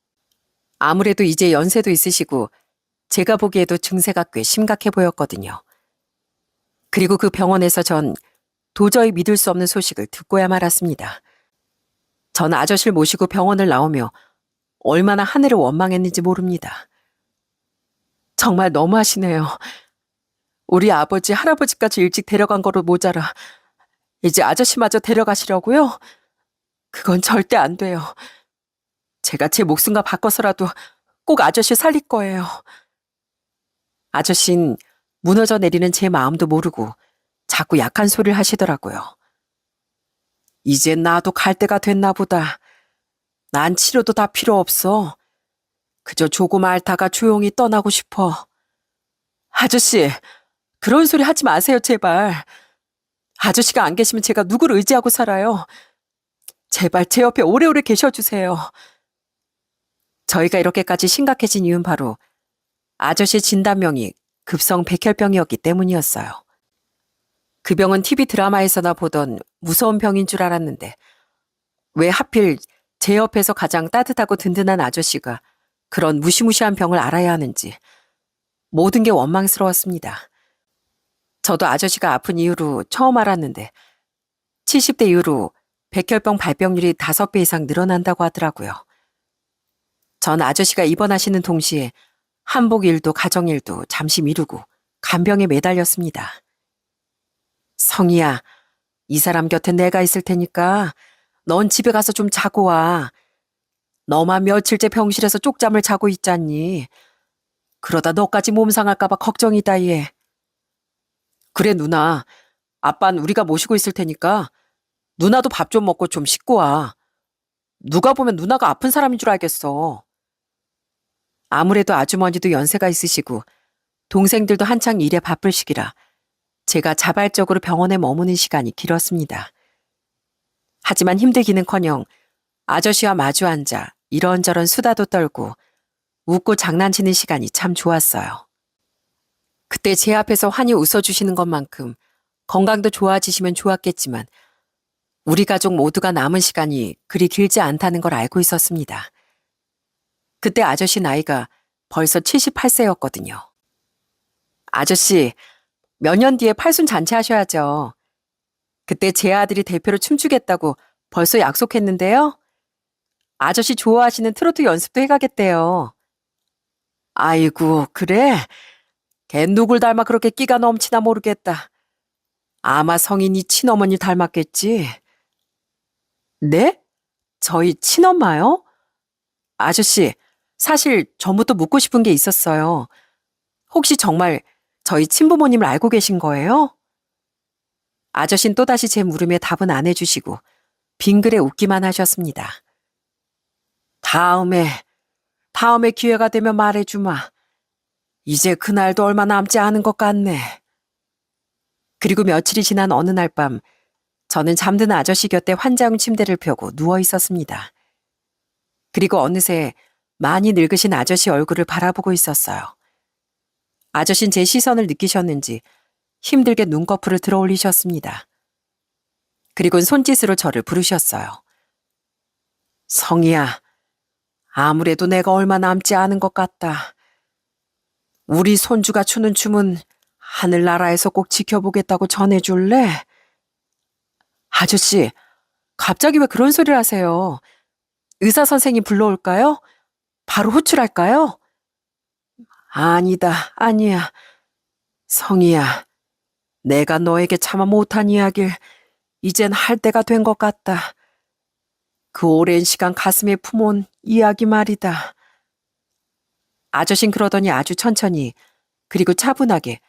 아무래도 이제 연세도 있으시고 제가 보기에도 증세가 꽤 심각해 보였거든요. 그리고 그 병원에서 전 도저히 믿을 수 없는 소식을 듣고야 말았습니다. 전 아저씨를 모시고 병원을 나오며 얼마나 하늘을 원망했는지 모릅니다. 정말 너무하시네요. 우리 아버지, 할아버지까지 일찍 데려간 거로 모자라 이제 아저씨마저 데려가시려고요? 그건 절대 안 돼요. 제가 제 목숨과 바꿔서라도 꼭 아저씨 살릴 거예요. 아저씨는 무너져 내리는 제 마음도 모르고 자꾸 약한 소리를 하시더라고요. 이젠 나도 갈 때가 됐나 보다. 난 치료도 다 필요 없어. 그저 조금 앓다가 조용히 떠나고 싶어. 아저씨, 그런 소리 하지 마세요, 제발. 아저씨가 안 계시면 제가 누구를 의지하고 살아요. 제발 제 옆에 오래오래 계셔주세요. 저희가 이렇게까지 심각해진 이유는 바로 아저씨 진단명이 급성 백혈병이었기 때문이었어요. 그 병은 TV 드라마에서나 보던 무서운 병인 줄 알았는데 왜 하필 제 옆에서 가장 따뜻하고 든든한 아저씨가 그런 무시무시한 병을 알아야 하는지 모든 게 원망스러웠습니다. 저도 아저씨가 아픈 이후로 처음 알았는데 70대 이후로 백혈병 발병률이 5배 이상 늘어난다고 하더라고요. 전 아저씨가 입원하시는 동시에 한복 일도 가정 일도 잠시 미루고 간병에 매달렸습니다. 성희야, 이 사람 곁에 내가 있을 테니까 넌 집에 가서 좀 자고 와. 너만 며칠째 병실에서 쪽잠을 자고 있잖니. 그러다 너까지 몸 상할까 봐 걱정이다 얘. 그래 누나, 아빤 우리가 모시고 있을 테니까 누나도 밥 좀 먹고 좀 씻고 와. 누가 보면 누나가 아픈 사람인 줄 알겠어. 아무래도 아주머니도 연세가 있으시고 동생들도 한창 일에 바쁠 시기라 제가 자발적으로 병원에 머무는 시간이 길었습니다. 하지만 힘들기는커녕 아저씨와 마주 앉아 이런저런 수다도 떨고 웃고 장난치는 시간이 참 좋았어요. 그때 제 앞에서 환히 웃어주시는 것만큼 건강도 좋아지시면 좋았겠지만 우리 가족 모두가 남은 시간이 그리 길지 않다는 걸 알고 있었습니다. 그때 아저씨 나이가 벌써 78세였거든요. 아저씨, 몇 년 뒤에 팔순 잔치 하셔야죠. 그때 제 아들이 대표로 춤추겠다고 벌써 약속했는데요. 아저씨 좋아하시는 트로트 연습도 해가겠대요. 아이고, 그래? 걔 누굴 닮아 그렇게 끼가 넘치나 모르겠다. 아마 성인이 친어머니 닮았겠지. 네? 저희 친엄마요? 아저씨, 사실 전부터 묻고 싶은 게 있었어요. 혹시 정말 저희 친부모님을 알고 계신 거예요? 아저씨는 또다시 제 물음에 답은 안 해주시고 빙그레 웃기만 하셨습니다. 다음에 기회가 되면 말해주마. 이제 그날도 얼마 남지 않은 것 같네. 그리고 며칠이 지난 어느 날 밤 저는 잠든 아저씨 곁에 환자용 침대를 펴고 누워 있었습니다. 그리고 어느새 많이 늙으신 아저씨 얼굴을 바라보고 있었어요. 아저씨는 제 시선을 느끼셨는지 힘들게 눈꺼풀을 들어 올리셨습니다. 그리고는 손짓으로 저를 부르셨어요. 성희야, 아무래도 내가 얼마 남지 않은 것 같다. 우리 손주가 추는 춤은 하늘나라에서 꼭 지켜보겠다고 전해줄래? 아저씨, 갑자기 왜 그런 소리를 하세요? 의사 선생님 불러올까요? 바로 호출할까요? 아니다, 아니야. 성희야, 내가 너에게 차마 못한 이야기를 이젠 할 때가 된 것 같다. 그 오랜 시간 가슴에 품어온 이야기 말이다. 아저씨는 그러더니 아주 천천히 그리고 차분하게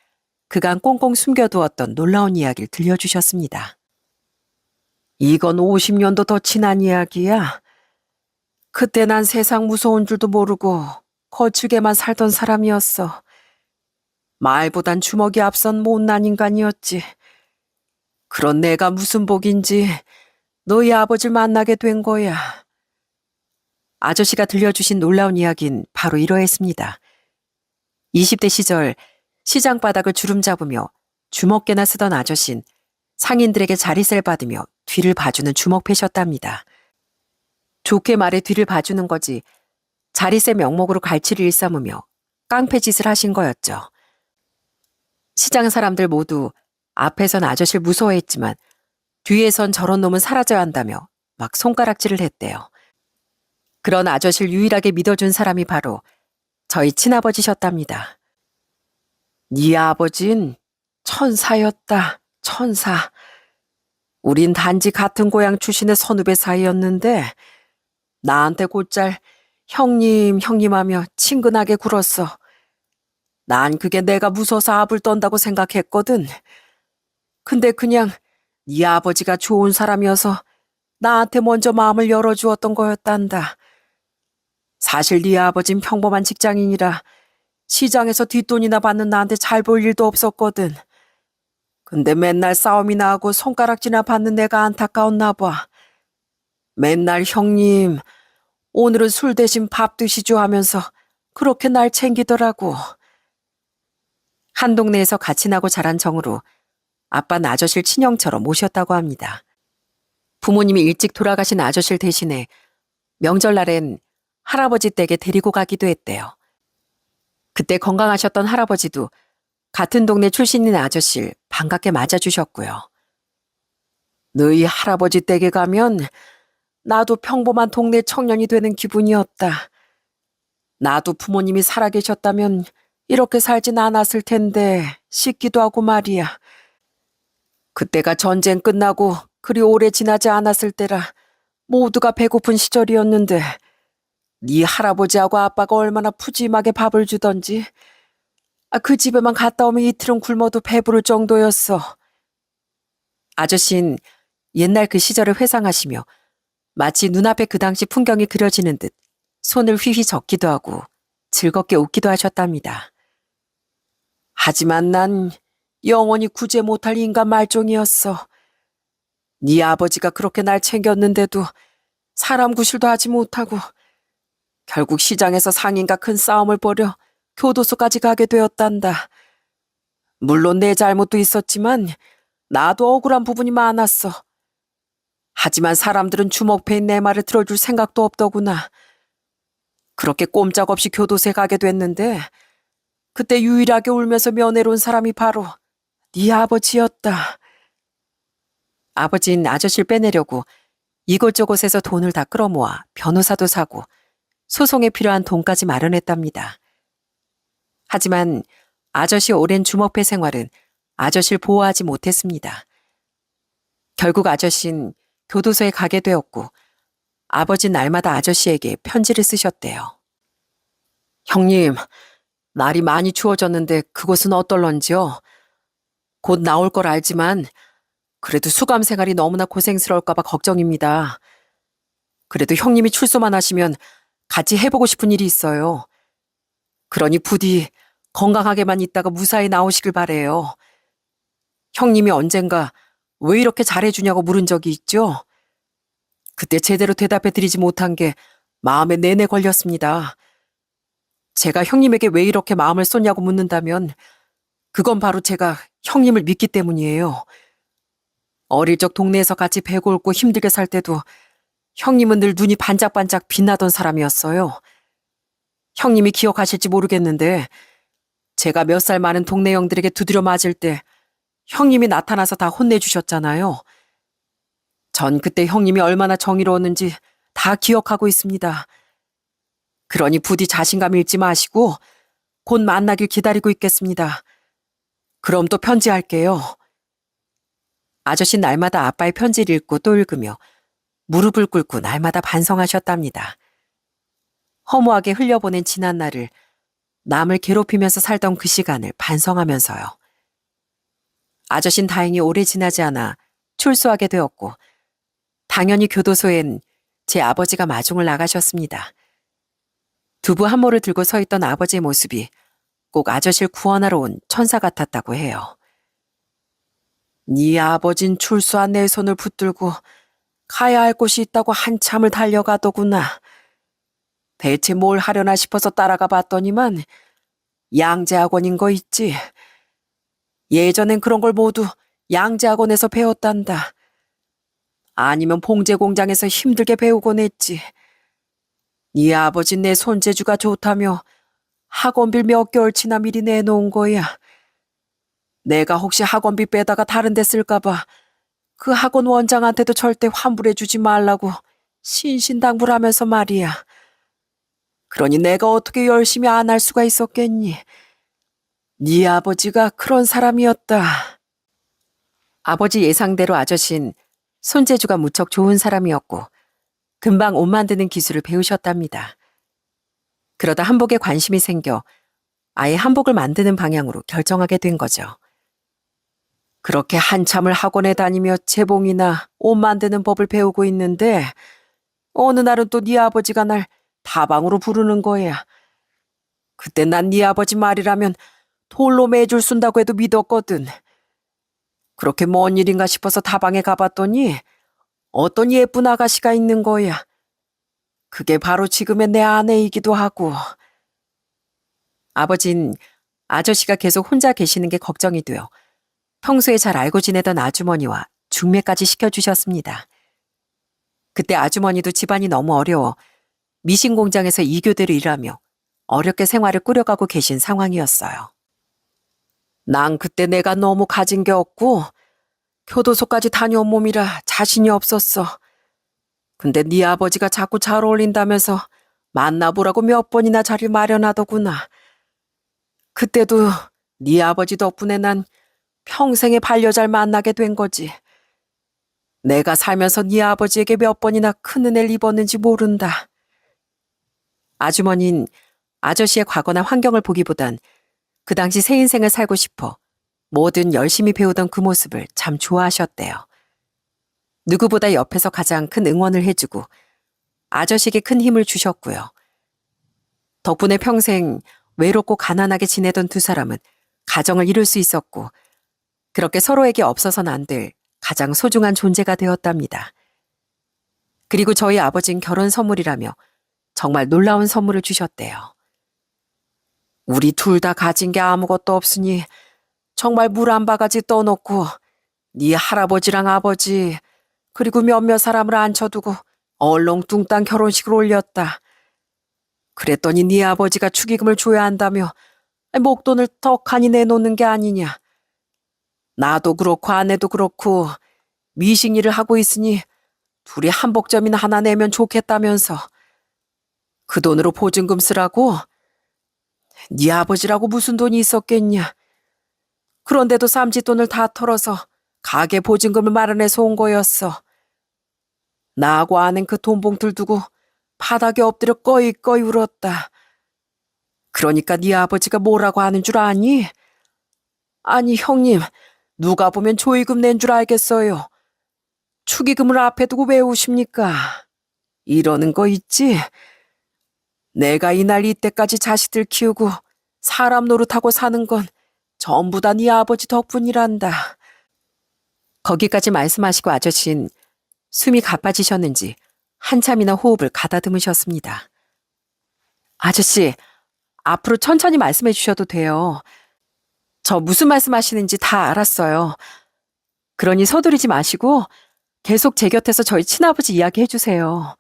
그간 꽁꽁 숨겨두었던 놀라운 이야기를 들려주셨습니다. 이건 50년도 더 지난 이야기야. 그때 난 세상 무서운 줄도 모르고 거칠게만 살던 사람이었어. 말보단 주먹이 앞선 못난 인간이었지. 그런 내가 무슨 복인지 너희 아버지를 만나게 된 거야. 아저씨가 들려주신 놀라운 이야기는 바로 이러했습니다. 20대 시절 시장 바닥을 주름 잡으며 주먹개나 쓰던 아저씨는 상인들에게 자리세를 받으며 뒤를 봐주는 주먹패셨답니다. 좋게 말해 뒤를 봐주는 거지 자리세 명목으로 갈취를 일삼으며 깡패짓을 하신 거였죠. 시장 사람들 모두 앞에선 아저씨를 무서워했지만 뒤에선 저런 놈은 사라져야 한다며 막 손가락질을 했대요. 그런 아저씨를 유일하게 믿어준 사람이 바로 저희 친아버지셨답니다. 네 아버진 천사였다, 천사. 우린 단지 같은 고향 출신의 선후배 사이였는데 나한테 곧잘 형님, 형님하며 친근하게 굴었어. 난 그게 내가 무서워서 압을 떤다고 생각했거든. 근데 그냥 네 아버지가 좋은 사람이어서 나한테 먼저 마음을 열어주었던 거였단다. 사실 네 아버진 평범한 직장인이라 시장에서 뒷돈이나 받는 나한테 잘 볼 일도 없었거든. 근데 맨날 싸움이나 하고 손가락질이나 받는 내가 안타까웠나 봐. 맨날 형님, 오늘은 술 대신 밥 드시죠 하면서 그렇게 날 챙기더라고. 한 동네에서 같이 나고 자란 정으로 아빠는 아저씨를 친형처럼 모셨다고 합니다. 부모님이 일찍 돌아가신 아저씨를 대신해 명절날엔 할아버지 댁에 데리고 가기도 했대요. 그때 건강하셨던 할아버지도 같은 동네 출신인 아저씨를 반갑게 맞아주셨고요. 너희 할아버지 댁에 가면 나도 평범한 동네 청년이 되는 기분이었다. 나도 부모님이 살아계셨다면 이렇게 살진 않았을 텐데 싶기도 하고 말이야. 그때가 전쟁 끝나고 그리 오래 지나지 않았을 때라 모두가 배고픈 시절이었는데 네 할아버지하고 아빠가 얼마나 푸짐하게 밥을 주던지. 그 집에만 갔다 오면 이틀은 굶어도 배부를 정도였어. 아저씨는 옛날 그 시절을 회상하시며 마치 눈앞에 그 당시 풍경이 그려지는 듯 손을 휘휘 적기도 하고 즐겁게 웃기도 하셨답니다. 하지만 난 영원히 구제 못할 인간 말종이었어. 네 아버지가 그렇게 날 챙겼는데도 사람 구실도 하지 못하고 결국 시장에서 상인과 큰 싸움을 벌여 교도소까지 가게 되었단다. 물론 내 잘못도 있었지만 나도 억울한 부분이 많았어. 하지만 사람들은 주먹패인 내 말을 들어줄 생각도 없더구나. 그렇게 꼼짝없이 교도소에 가게 됐는데 그때 유일하게 울면서 면회로 온 사람이 바로 네 아버지였다. 아버지는 아저씨를 빼내려고 이곳저곳에서 돈을 다 끌어모아 변호사도 사고 소송에 필요한 돈까지 마련했답니다. 하지만 아저씨의 오랜 주먹패 생활은 아저씨를 보호하지 못했습니다. 결국 아저씨는 교도소에 가게 되었고 아버지는 날마다 아저씨에게 편지를 쓰셨대요. 형님, 날이 많이 추워졌는데 그곳은 어떨런지요? 곧 나올 걸 알지만 그래도 수감 생활이 너무나 고생스러울까 봐 걱정입니다. 그래도 형님이 출소만 하시면 같이 해보고 싶은 일이 있어요. 그러니 부디 건강하게만 있다가 무사히 나오시길 바래요. 형님이 언젠가 왜 이렇게 잘해주냐고 물은 적이 있죠? 그때 제대로 대답해 드리지 못한 게 마음에 내내 걸렸습니다. 제가 형님에게 왜 이렇게 마음을 쏟냐고 묻는다면 그건 바로 제가 형님을 믿기 때문이에요. 어릴 적 동네에서 같이 배고 옳고 힘들게 살 때도 형님은 늘 눈이 반짝반짝 빛나던 사람이었어요. 형님이 기억하실지 모르겠는데 제가 몇 살 많은 동네 형들에게 두드려 맞을 때 형님이 나타나서 다 혼내주셨잖아요. 전 그때 형님이 얼마나 정의로웠는지 다 기억하고 있습니다. 그러니 부디 자신감 잃지 마시고 곧 만나길 기다리고 있겠습니다. 그럼 또 편지할게요. 아저씨 날마다 아빠의 편지를 읽고 또 읽으며 무릎을 꿇고 날마다 반성하셨답니다. 허무하게 흘려보낸 지난 날을 남을 괴롭히면서 살던 그 시간을 반성하면서요. 아저씨는 다행히 오래 지나지 않아 출소하게 되었고 당연히 교도소엔 제 아버지가 마중을 나가셨습니다. 두부 한 모를 들고 서 있던 아버지의 모습이 꼭 아저씨를 구원하러 온 천사 같았다고 해요. 네 아버진 출소한 내 손을 붙들고 가야 할 곳이 있다고 한참을 달려가더구나. 대체 뭘 하려나 싶어서 따라가 봤더니만 양재학원인 거 있지. 예전엔 그런 걸 모두 양재학원에서 배웠단다. 아니면 봉제 공장에서 힘들게 배우곤 했지. 네 아버지 내 손재주가 좋다며 학원비를 몇 개월치나 미리 내놓은 거야. 내가 혹시 학원비 빼다가 다른 데 쓸까봐 그 학원 원장한테도 절대 환불해주지 말라고 신신당부하면서 말이야. 그러니 내가 어떻게 열심히 안 할 수가 있었겠니? 네 아버지가 그런 사람이었다. 아버지 예상대로 아저씨는 손재주가 무척 좋은 사람이었고 금방 옷 만드는 기술을 배우셨답니다. 그러다 한복에 관심이 생겨 아예 한복을 만드는 방향으로 결정하게 된 거죠. 그렇게 한참을 학원에 다니며 재봉이나 옷 만드는 법을 배우고 있는데 어느 날은 또 네 아버지가 날 다방으로 부르는 거야. 그때 난 네 아버지 말이라면 돌로 매줄 쓴다고 해도 믿었거든. 그렇게 뭔 일인가 싶어서 다방에 가봤더니 어떤 예쁜 아가씨가 있는 거야. 그게 바로 지금의 내 아내이기도 하고. 아버진 아저씨가 계속 혼자 계시는 게 걱정이 되어 평소에 잘 알고 지내던 아주머니와 중매까지 시켜주셨습니다. 그때 아주머니도 집안이 너무 어려워 미신 공장에서 2교대로 일하며 어렵게 생활을 꾸려가고 계신 상황이었어요. 난 그때 내가 너무 가진 게 없고 교도소까지 다녀온 몸이라 자신이 없었어. 근데 네 아버지가 자꾸 잘 어울린다면서 만나보라고 몇 번이나 자리를 마련하더구나. 그때도 네 아버지 덕분에 난 평생의 반려자를 만나게 된 거지. 내가 살면서 네 아버지에게 몇 번이나 큰 은혜를 입었는지 모른다. 아주머니는 아저씨의 과거나 환경을 보기보단 그 당시 새 인생을 살고 싶어 뭐든 열심히 배우던 그 모습을 참 좋아하셨대요. 누구보다 옆에서 가장 큰 응원을 해주고 아저씨에게 큰 힘을 주셨고요. 덕분에 평생 외롭고 가난하게 지내던 두 사람은 가정을 이룰 수 있었고 그렇게 서로에게 없어서는 안 될 가장 소중한 존재가 되었답니다. 그리고 저희 아버진 결혼 선물이라며 정말 놀라운 선물을 주셨대요. 우리 둘 다 가진 게 아무것도 없으니 정말 물 한 바가지 떠놓고 네 할아버지랑 아버지 그리고 몇몇 사람을 앉혀두고 얼렁뚱땅 결혼식을 올렸다. 그랬더니 네 아버지가 축의금을 줘야 한다며 목돈을 떡하니 내놓는 게 아니냐. 나도 그렇고 아내도 그렇고 미식 일을 하고 있으니 둘이 한복점이나 하나 내면 좋겠다면서 그 돈으로 보증금 쓰라고? 네 아버지라고 무슨 돈이 있었겠냐. 그런데도 삼짓돈을 다 털어서 가게 보증금을 마련해서 온 거였어. 나하고 아는 그 돈 봉투를 두고 바닥에 엎드려 꺼이꺼이 울었다. 그러니까 네 아버지가 뭐라고 하는 줄 아니? 아니 형님, 누가 보면 조의금 낸 줄 알겠어요. 축의금을 앞에 두고 왜 우십니까? 이러는 거 있지? 내가 이날 이때까지 자식들 키우고 사람 노릇하고 사는 건 전부 다 네 아버지 덕분이란다. 거기까지 말씀하시고 아저씨는 숨이 가빠지셨는지 한참이나 호흡을 가다듬으셨습니다. 아저씨, 앞으로 천천히 말씀해 주셔도 돼요. 저 무슨 말씀하시는지 다 알았어요. 그러니 서두르지 마시고 계속 제 곁에서 저희 친아버지 이야기해 주세요.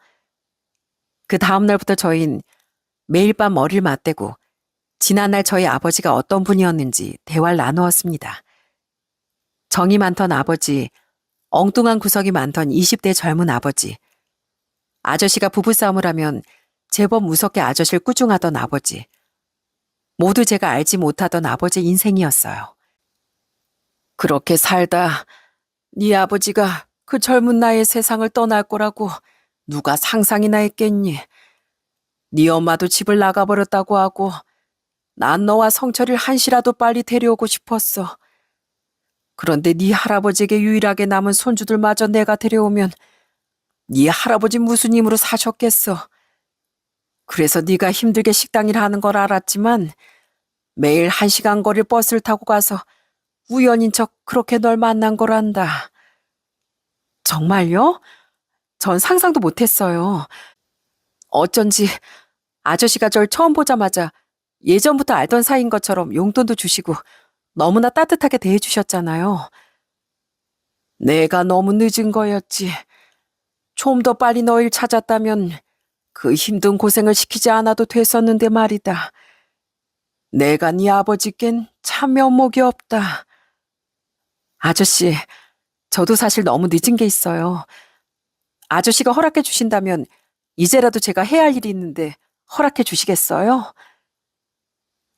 그 다음 날부터 저희는 매일 밤 머리를 맞대고 지난날 저희 아버지가 어떤 분이었는지 대화를 나누었습니다. 정이 많던 아버지, 엉뚱한 구석이 많던 20대 젊은 아버지, 아저씨가 부부싸움을 하면 제법 무섭게 아저씨를 꾸중하던 아버지, 모두 제가 알지 못하던 아버지 인생이었어요. 그렇게 살다 네 아버지가 그 젊은 나이에 세상을 떠날 거라고 누가 상상이나 했겠니? 네 엄마도 집을 나가버렸다고 하고 난 너와 성철이를 한시라도 빨리 데려오고 싶었어. 그런데 네 할아버지에게 유일하게 남은 손주들마저 내가 데려오면 네 할아버지 무슨 힘으로 사셨겠어. 그래서 네가 힘들게 식당 일 하는 걸 알았지만 매일 1시간 거리를 버스를 타고 가서 우연인 척 그렇게 널 만난 거란다. 정말요? 전 상상도 못했어요. 어쩐지 아저씨가 절 처음 보자마자 예전부터 알던 사이인 것처럼 용돈도 주시고 너무나 따뜻하게 대해주셨잖아요. 내가 너무 늦은 거였지. 좀 더 빨리 너를 찾았다면 그 힘든 고생을 시키지 않아도 됐었는데 말이다. 내가 네 아버지께는 참 면목이 없다. 아저씨, 저도 사실 너무 늦은 게 있어요. 아저씨가 허락해 주신다면 이제라도 제가 해야 할 일이 있는데 허락해 주시겠어요?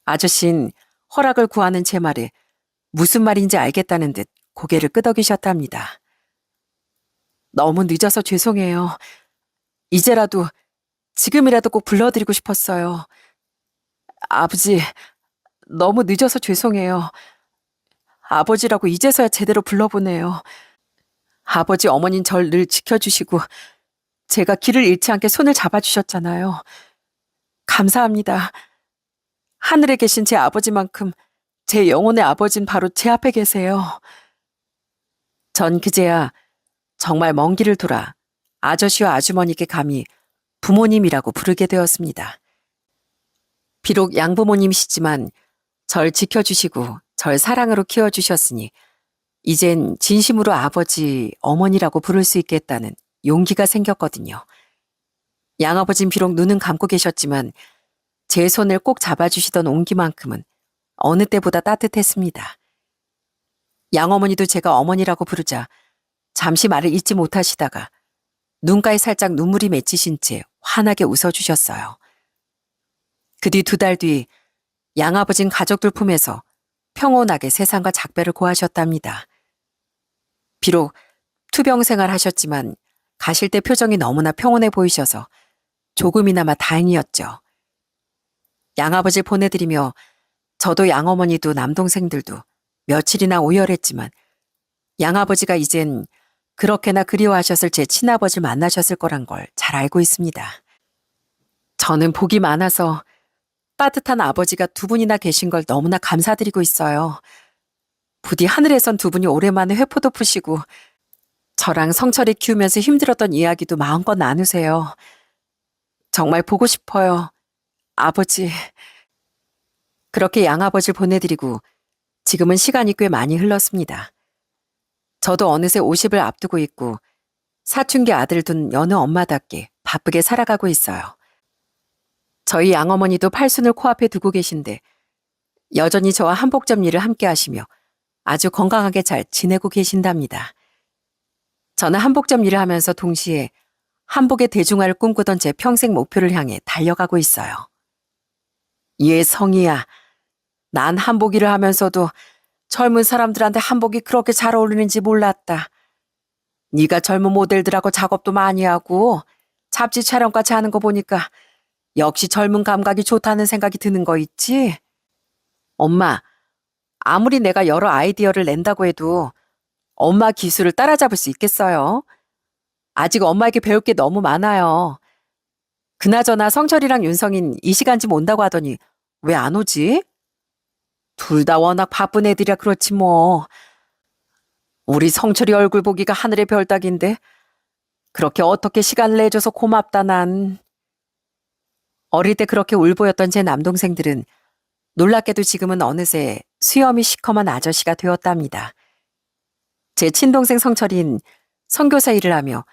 아저씨는 허락을 구하는 제 말에 무슨 말인지 알겠다는 듯 고개를 끄덕이셨답니다. 너무 늦어서 죄송해요. 이제라도, 지금이라도 꼭 불러드리고 싶었어요. 아버지, 너무 늦어서 죄송해요. 아버지라고 이제서야 제대로 불러보네요. 아버지 어머니는 절 늘 지켜주시고 제가 길을 잃지 않게 손을 잡아주셨잖아요. 감사합니다. 하늘에 계신 제 아버지만큼 제 영혼의 아버진 바로 제 앞에 계세요. 전 그제야 정말 먼 길을 돌아 아저씨와 아주머니께 감히 부모님이라고 부르게 되었습니다. 비록 양부모님이시지만 절 지켜주시고 절 사랑으로 키워주셨으니 이젠 진심으로 아버지, 어머니라고 부를 수 있겠다는 용기가 생겼거든요. 양아버진 비록 눈은 감고 계셨지만 제 손을 꼭 잡아주시던 온기만큼은 어느 때보다 따뜻했습니다. 양어머니도 제가 어머니라고 부르자 잠시 말을 잇지 못하시다가 눈가에 살짝 눈물이 맺히신 채 환하게 웃어주셨어요. 그 뒤 2달 뒤 양아버진 가족들 품에서 평온하게 세상과 작별을 고하셨답니다. 비록 투병 생활 하셨지만 가실 때 표정이 너무나 평온해 보이셔서 조금이나마 다행이었죠. 양아버지를 보내드리며 저도 양어머니도 남동생들도 며칠이나 오열했지만 양아버지가 이젠 그렇게나 그리워하셨을 제 친아버지를 만나셨을 거란 걸 잘 알고 있습니다. 저는 복이 많아서 따뜻한 아버지가 2분이나 계신 걸 너무나 감사드리고 있어요. 부디 하늘에선 2분이 오랜만에 회포도 푸시고 저랑 성철이 키우면서 힘들었던 이야기도 마음껏 나누세요. 정말 보고 싶어요. 아버지. 그렇게 양아버지를 보내드리고 지금은 시간이 꽤 많이 흘렀습니다. 저도 어느새 50을 앞두고 있고 사춘기 아들을 둔 여느 엄마답게 바쁘게 살아가고 있어요. 저희 양어머니도 팔순을 코앞에 두고 계신데 여전히 저와 한복점 일을 함께 하시며 아주 건강하게 잘 지내고 계신답니다. 저는 한복점 일을 하면서 동시에 한복의 대중화를 꿈꾸던 제 평생 목표를 향해 달려가고 있어요. 예, 성희야. 난 한복 일을 하면서도 젊은 사람들한테 한복이 그렇게 잘 어울리는지 몰랐다. 네가 젊은 모델들하고 작업도 많이 하고 잡지 촬영까지 하는 거 보니까 역시 젊은 감각이 좋다는 생각이 드는 거 있지? 엄마, 아무리 내가 여러 아이디어를 낸다고 해도 엄마 기술을 따라잡을 수 있겠어요? 아직 엄마에게 배울 게 너무 많아요. 그나저나 성철이랑 윤성인 이 시간쯤 온다고 하더니 왜 안 오지? 둘 다 워낙 바쁜 애들이라 그렇지 뭐. 우리 성철이 얼굴 보기가 하늘의 별 따기인데 그렇게 어떻게 시간을 내줘서 고맙다 난. 어릴 때 그렇게 울보였던 제 남동생들은 놀랍게도 지금은 어느새 수염이 시커먼 아저씨가 되었답니다. 제 친동생 성철인 선교사 일을 하며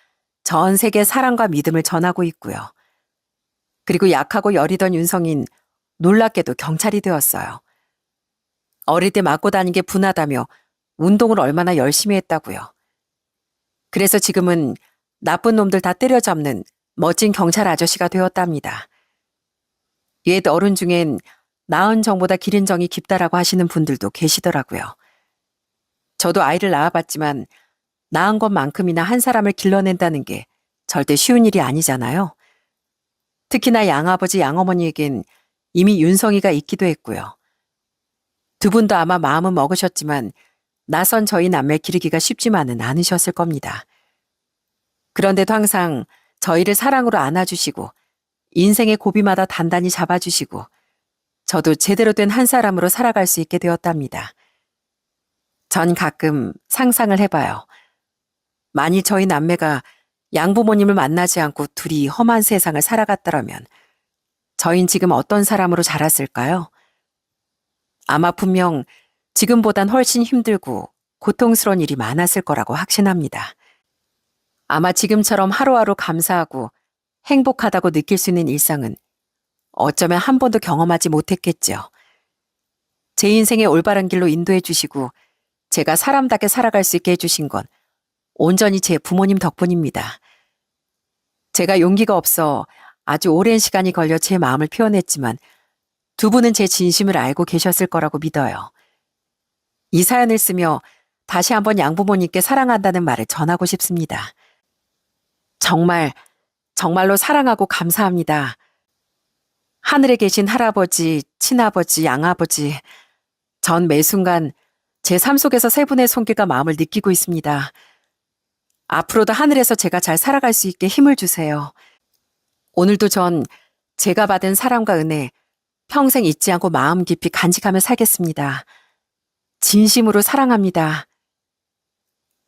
전 세계 사랑과 믿음을 전하고 있고요. 그리고 약하고 여리던 윤성인 놀랍게도 경찰이 되었어요. 어릴 때 맞고 다닌 게 분하다며 운동을 얼마나 열심히 했다고요. 그래서 지금은 나쁜 놈들 다 때려잡는 멋진 경찰 아저씨가 되었답니다. 옛 어른 중엔 낳은 정보다 기른 정이 깊다라고 하시는 분들도 계시더라고요. 저도 아이를 낳아봤지만 낳은 것만큼이나 한 사람을 길러낸다는 게 절대 쉬운 일이 아니잖아요. 특히나 양아버지 양어머니에겐 이미 윤성이가 있기도 했고요. 2분도 아마 마음은 먹으셨지만 낯선 저희 남매 기르기가 쉽지만은 않으셨을 겁니다. 그런데도 항상 저희를 사랑으로 안아주시고 인생의 고비마다 단단히 잡아주시고 저도 제대로 된 한 사람으로 살아갈 수 있게 되었답니다. 전 가끔 상상을 해봐요. 만일 저희 남매가 양부모님을 만나지 않고 둘이 험한 세상을 살아갔더라면 저흰 지금 어떤 사람으로 자랐을까요? 아마 분명 지금보단 훨씬 힘들고 고통스러운 일이 많았을 거라고 확신합니다. 아마 지금처럼 하루하루 감사하고 행복하다고 느낄 수 있는 일상은 어쩌면 한 번도 경험하지 못했겠죠. 제 인생의 올바른 길로 인도해 주시고 제가 사람답게 살아갈 수 있게 해주신 건 온전히 제 부모님 덕분입니다. 제가 용기가 없어 아주 오랜 시간이 걸려 제 마음을 표현했지만 2분은 제 진심을 알고 계셨을 거라고 믿어요. 이 사연을 쓰며 다시 한번 양부모님께 사랑한다는 말을 전하고 싶습니다. 정말로 사랑하고 감사합니다. 하늘에 계신 할아버지, 친아버지, 양아버지, 전 매 순간 제 삶 속에서 3분의 손길과 마음을 느끼고 있습니다. 앞으로도 하늘에서 제가 잘 살아갈 수 있게 힘을 주세요. 오늘도 전 제가 받은 사랑과 은혜 평생 잊지 않고 마음 깊이 간직하며 살겠습니다. 진심으로 사랑합니다.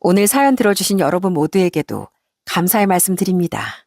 오늘 사연 들어주신 여러분 모두에게도 감사의 말씀 드립니다.